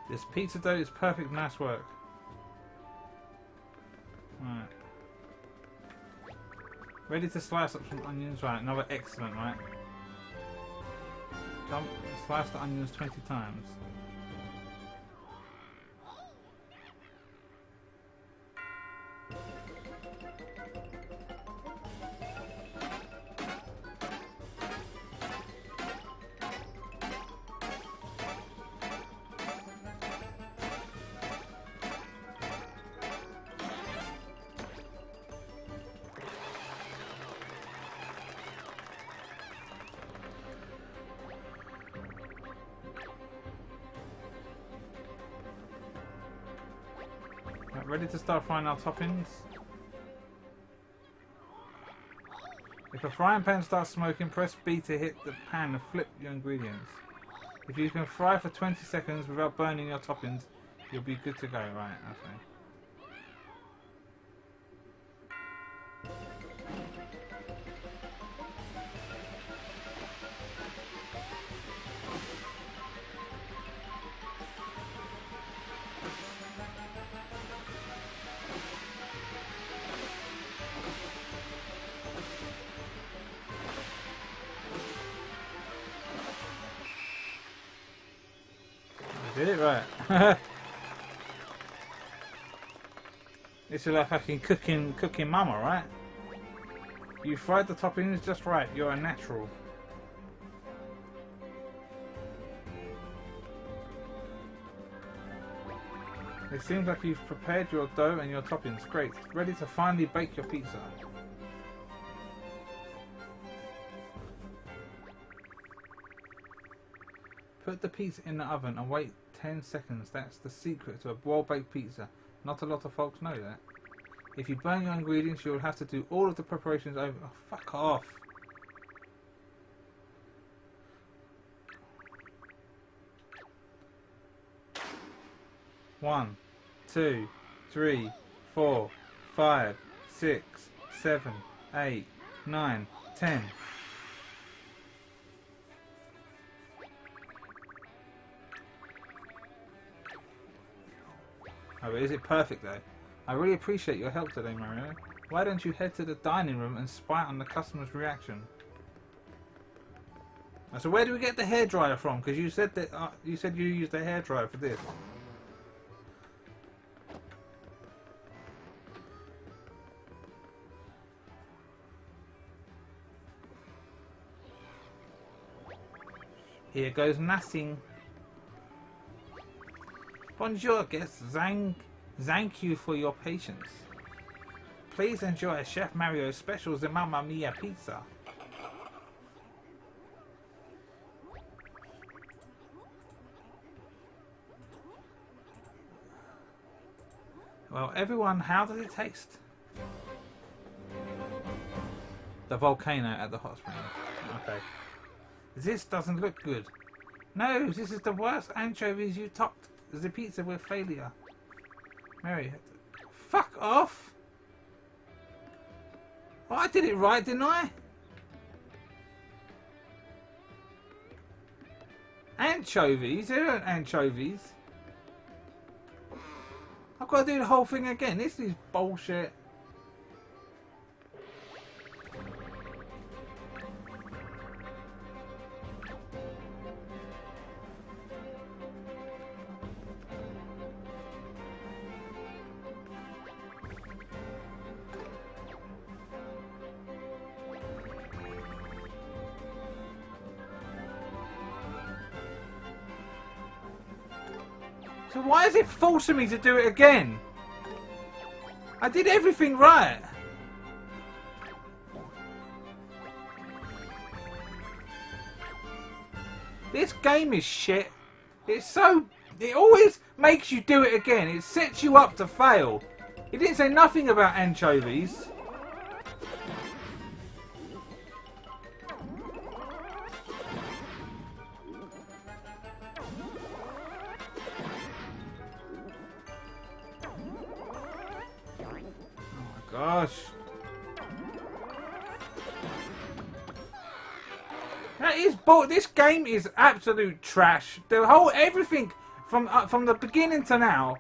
[SPEAKER 1] This pizza dough is perfect, nice work. Right. Ready to slice up some onions, right, another excellent, right? Jump, slice the onions 20 times. Right, ready to start frying our toppings. If a frying pan starts smoking, press B to hit the pan and flip your ingredients. If you can fry for 20 seconds without burning your toppings, you'll be good to go. Right, okay. Did it right. This is like fucking cooking mama, right? You fried the toppings just right. You're a natural. It seems like you've prepared your dough and your toppings. Great. Ready to finally bake your pizza. Put the pizza in the oven and wait 10 seconds. That's the secret to a well-baked pizza. Not a lot of folks know that. If you burn your ingredients, you'll have to do all of the preparations over. Oh, fuck off. One, 2, 3, 4, 5, 6, 7, 8, 9, 10. Oh, but is it perfect though? I really appreciate your help today, Mario. Why don't you head to the dining room and spy on the customer's reaction? So where do we get the hairdryer from? Because you said that you used a hairdryer for this. Here goes nothing. Bonjour guests, thank you for your patience. Please enjoy Chef Mario's specials, the Mamma Mia pizza. Well, everyone, how does it taste? The volcano at the hot spring. Okay. This doesn't look good. No, this is the worst anchovies. You topped the pizza with failure. Mary, fuck off! Oh, I did it right, didn't I? Anchovies? There aren't anchovies. I've got to do the whole thing again. This is bullshit. So why is it forcing me to do it again? I did everything right. This game is shit. It always makes you do it again. It sets you up to fail. He didn't say nothing about anchovies. Oh my gosh. That is this game is absolute trash. The whole everything from the beginning to now,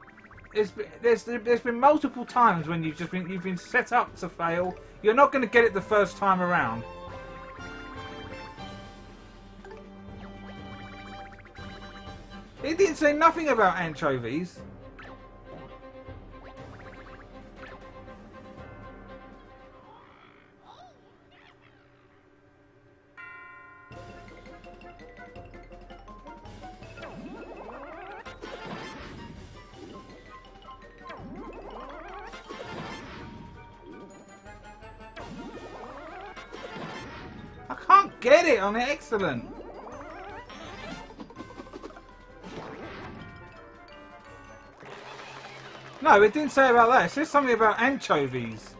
[SPEAKER 1] there's been multiple times when you've been set up to fail. You're not going to get it the first time around. It didn't say nothing about anchovies. I can't get it on excellent. No, it didn't say about that. It says something about anchovies.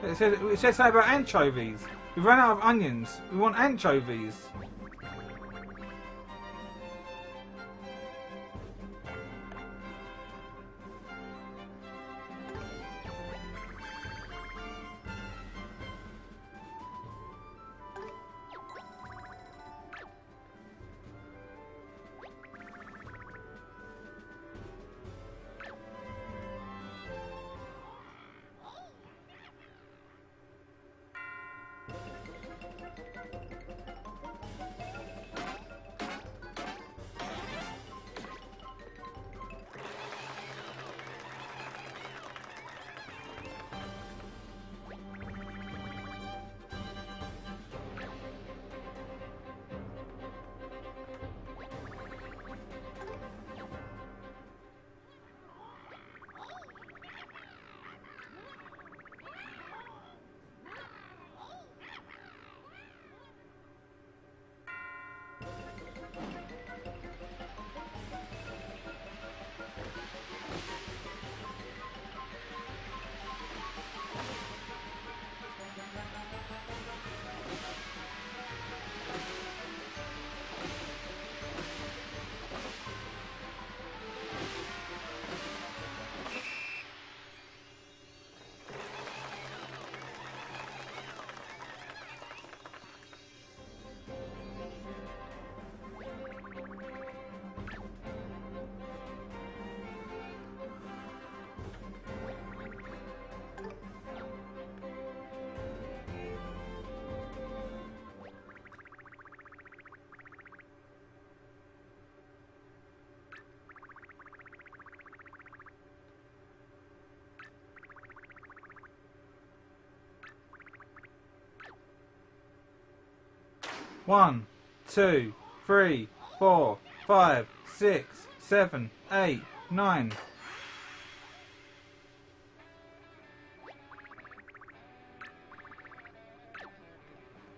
[SPEAKER 1] It says something about anchovies. We've run out of onions. We want anchovies. One, 2, 3, 4, 5, 6, 7, 8, 9.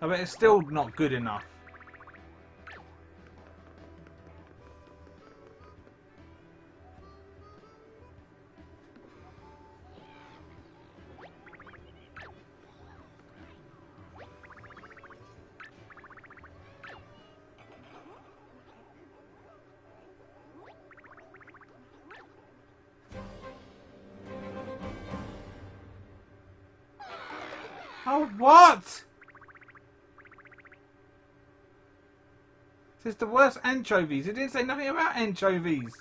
[SPEAKER 1] I bet it's still not good enough. Oh, what? This is the worst anchovies. It didn't say nothing about anchovies.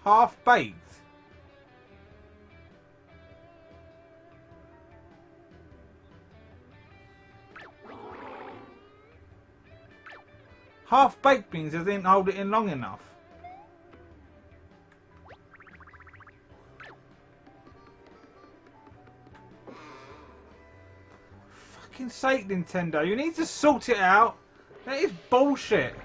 [SPEAKER 1] Half-baked. Half-baked means they didn't hold it in long enough. fucking sake, Nintendo. You need to sort it out. That is bullshit.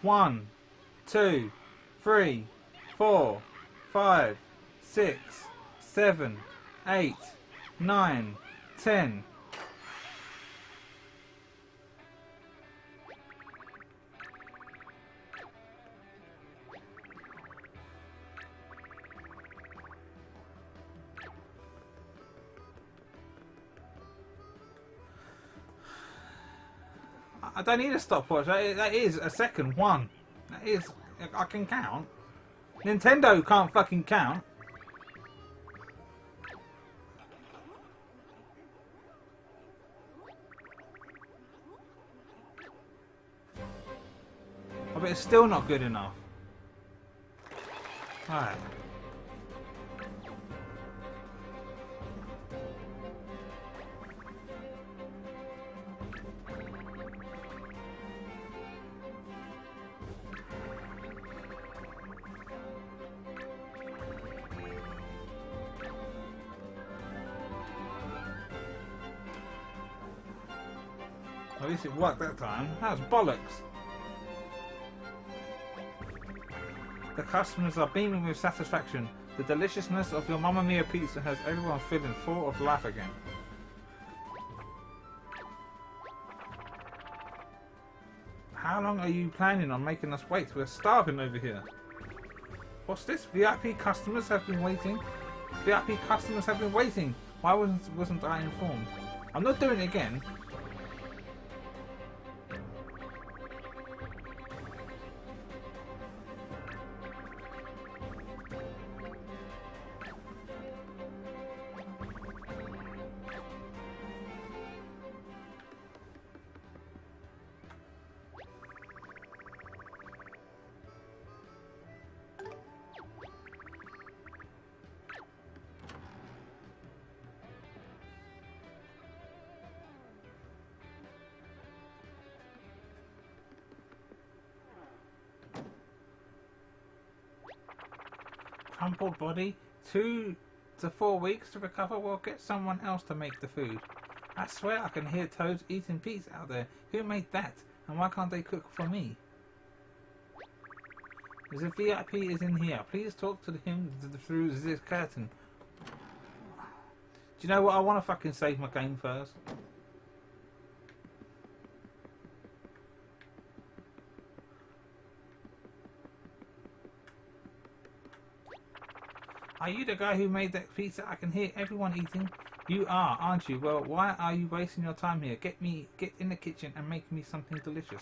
[SPEAKER 1] One, 2, 3, 4, 5, 6, 7, 8, 9, 10. I don't need a stopwatch. That is a second one. That is. I can count. Nintendo can't fucking count. Oh, but it's still not good enough. Alright. At least it worked that time. That was bollocks. The customers are beaming with satisfaction. The deliciousness of your Mamma Mia pizza has everyone feeling full of life again. How long are you planning on making us wait? We're starving over here. What's this? VIP customers have been waiting. VIP customers have been waiting. Why wasn't I informed? I'm not doing it again. Crumpled body, 2 to 4 weeks to recover. We'll get someone else to make the food. I swear I can hear Toads eating pizza out there. Who made that? And why can't they cook for me? There's a VIP is in here. Please talk to him through this curtain. Do you know what? I want to fucking save my game first. Are you the guy who made that pizza? I can hear everyone eating. You are, aren't you? Well, why are you wasting your time here? Get in the kitchen and make me something delicious.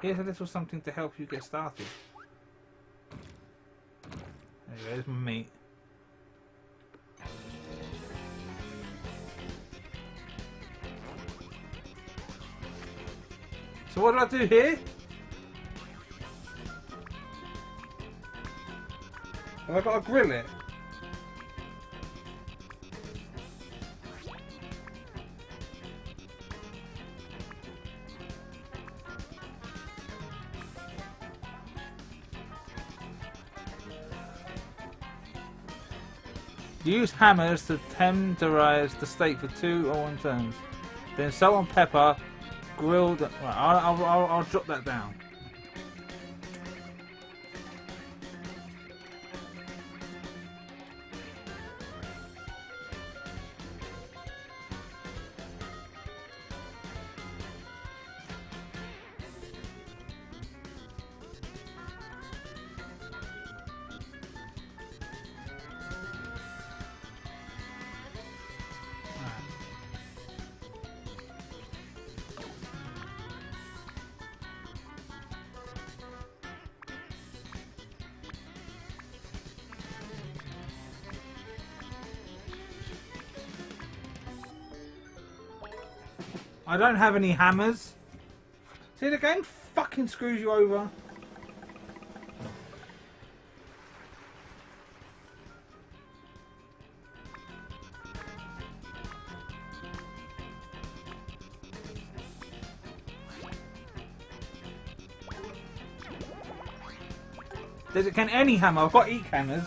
[SPEAKER 1] Here's a little something to help you get started. There goes my meat. So what do I do here? Have I got to grill it? Use hammers to tenderize the steak for 2 or 1 turns. Then salt and pepper, grilled. Right, I'll jot that down. I don't have any hammers. See, the game fucking screws you over. Can any hammer? I've got 8 hammers.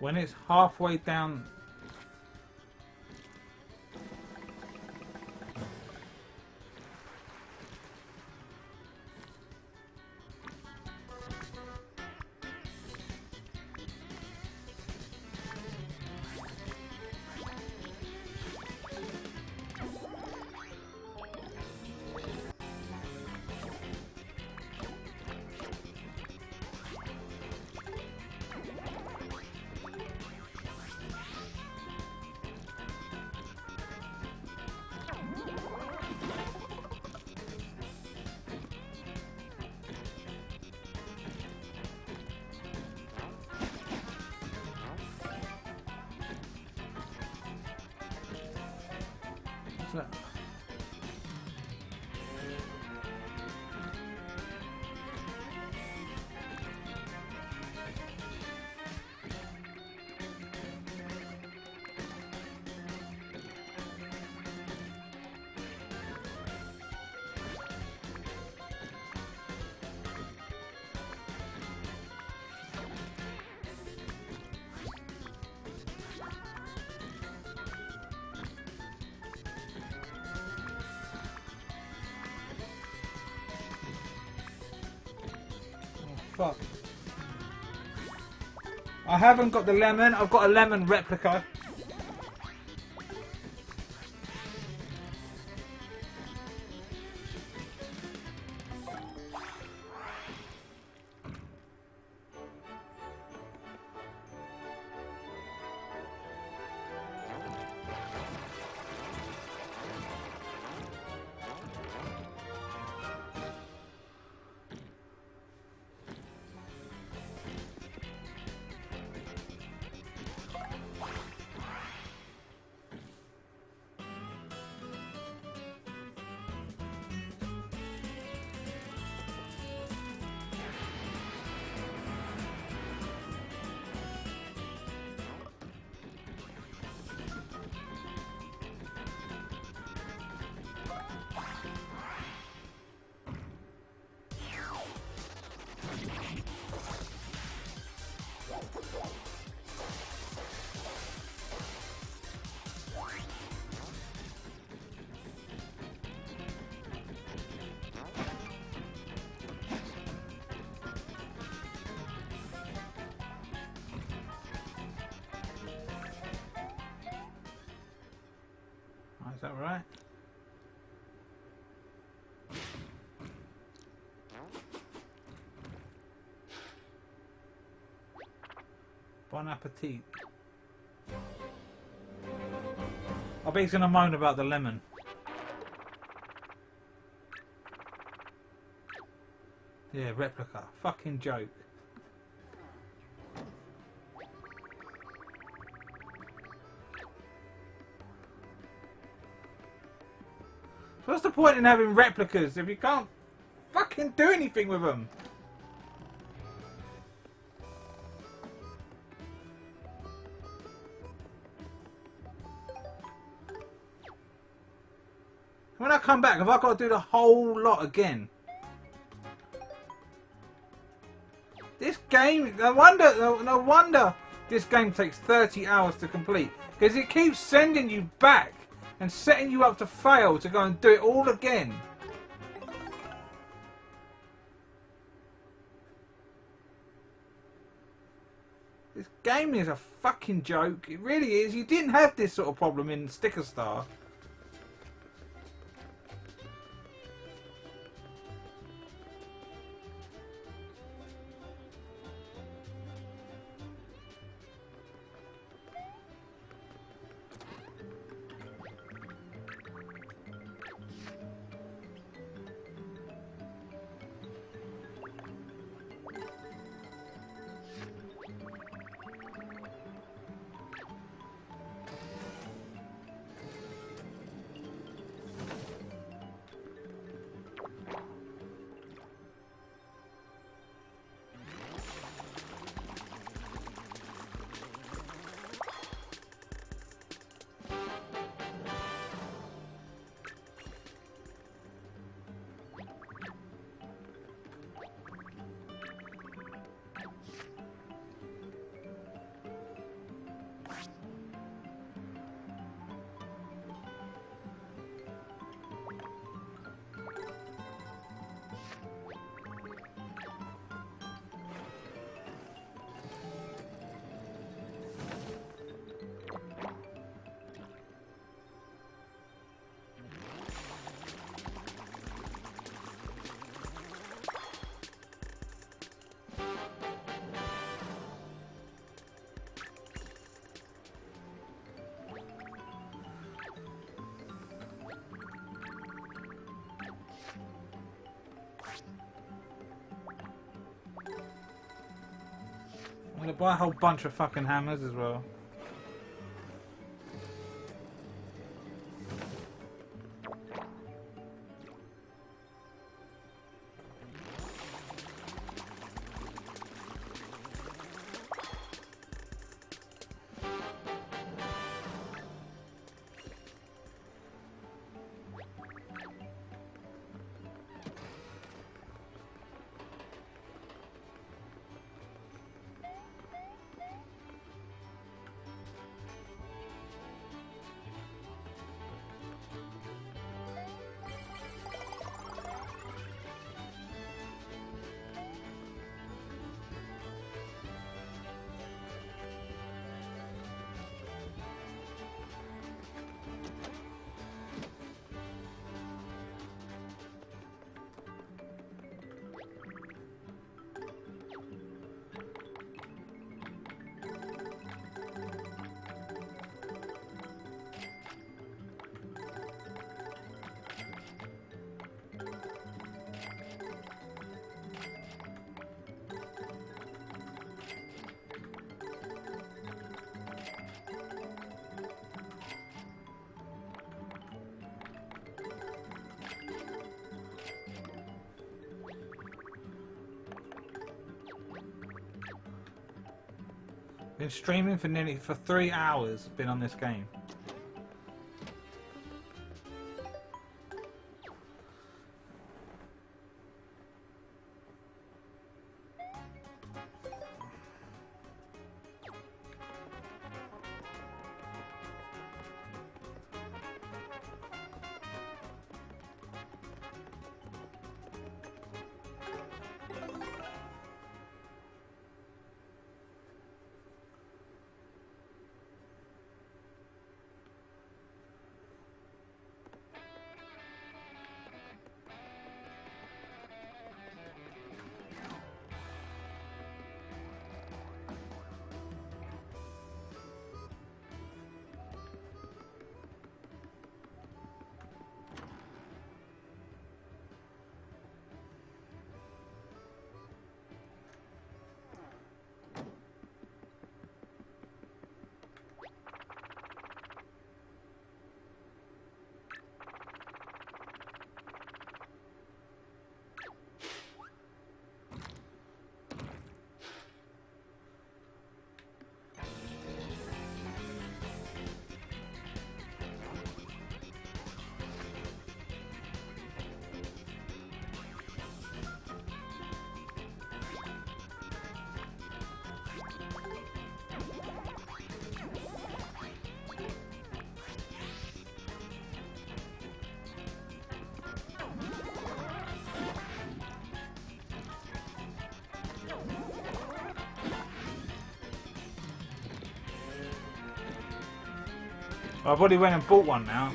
[SPEAKER 1] When it's halfway down... What's that? Fuck. I haven't got the lemon. I've got a lemon replica. Is that right? Bon appetit. I bet he's gonna moan about the lemon. Yeah, replica. Fucking joke. What's the point in having replicas if you can't fucking do anything with them? When I come back, have I got to do the whole lot again? This game, no wonder this game takes 30 hours to complete. Because it keeps sending you back and setting you up to fail to go and do it all again. This game is a fucking joke. It really is. You didn't have this sort of problem in Sticker Star. I'm gonna buy a whole bunch of fucking hammers as well. Been streaming for 3 hours. Been on this game. I've already went and bought one now.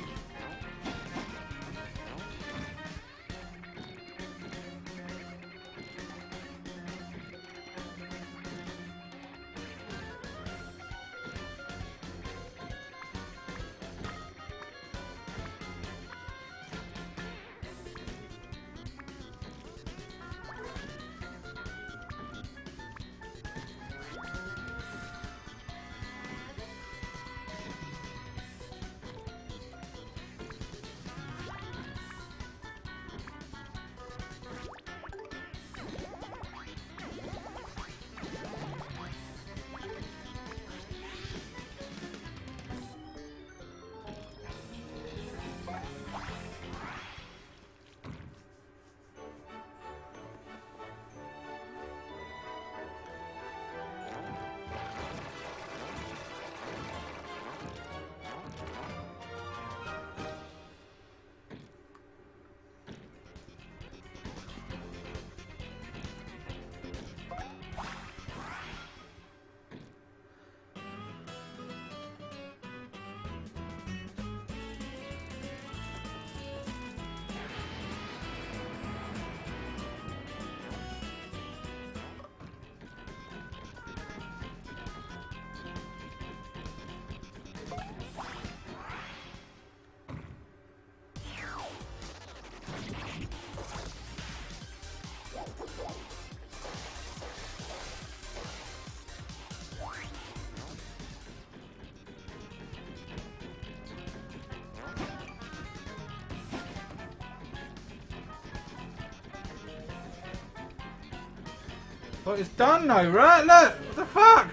[SPEAKER 1] Well, it's done now, right? Look! What the fuck?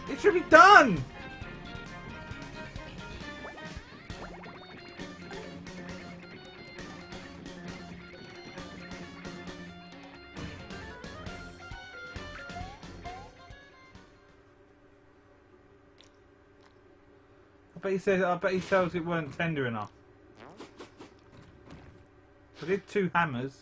[SPEAKER 1] It should be done! I bet he tells it weren't tender enough. I did 2 hammers.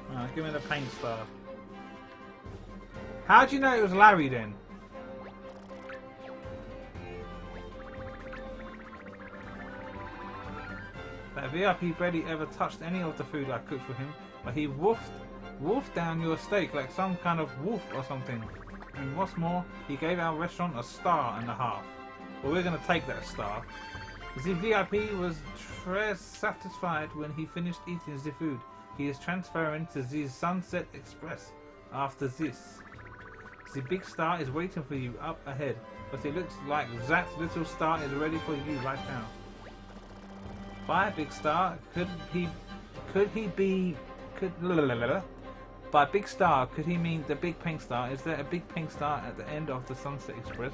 [SPEAKER 1] Alright, give me the paint star. How do you know it was Larry then? That VIP barely ever touched any of the food I cooked for him, but he wolfed down your steak like some kind of wolf or something. And what's more, he gave our restaurant a 1.5 stars. Well, we're going to take that star. The VIP was satisfied when he finished eating the food. He is transferring to the Sunset Express after this. The big star is waiting for you up ahead, but it looks like that little star is ready for you right now. By big star, by big star, could he mean the big pink star? Is there a big pink star at the end of the Sunset Express?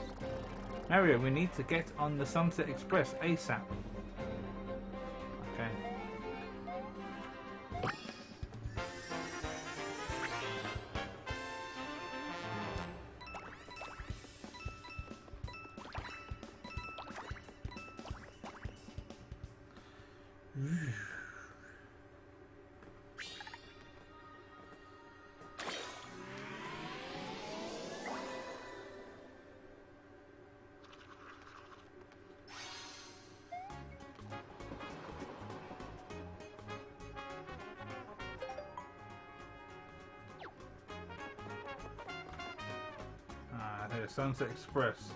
[SPEAKER 1] Mario, we need to get on the Sunset Express ASAP. Okay. Sunset Express.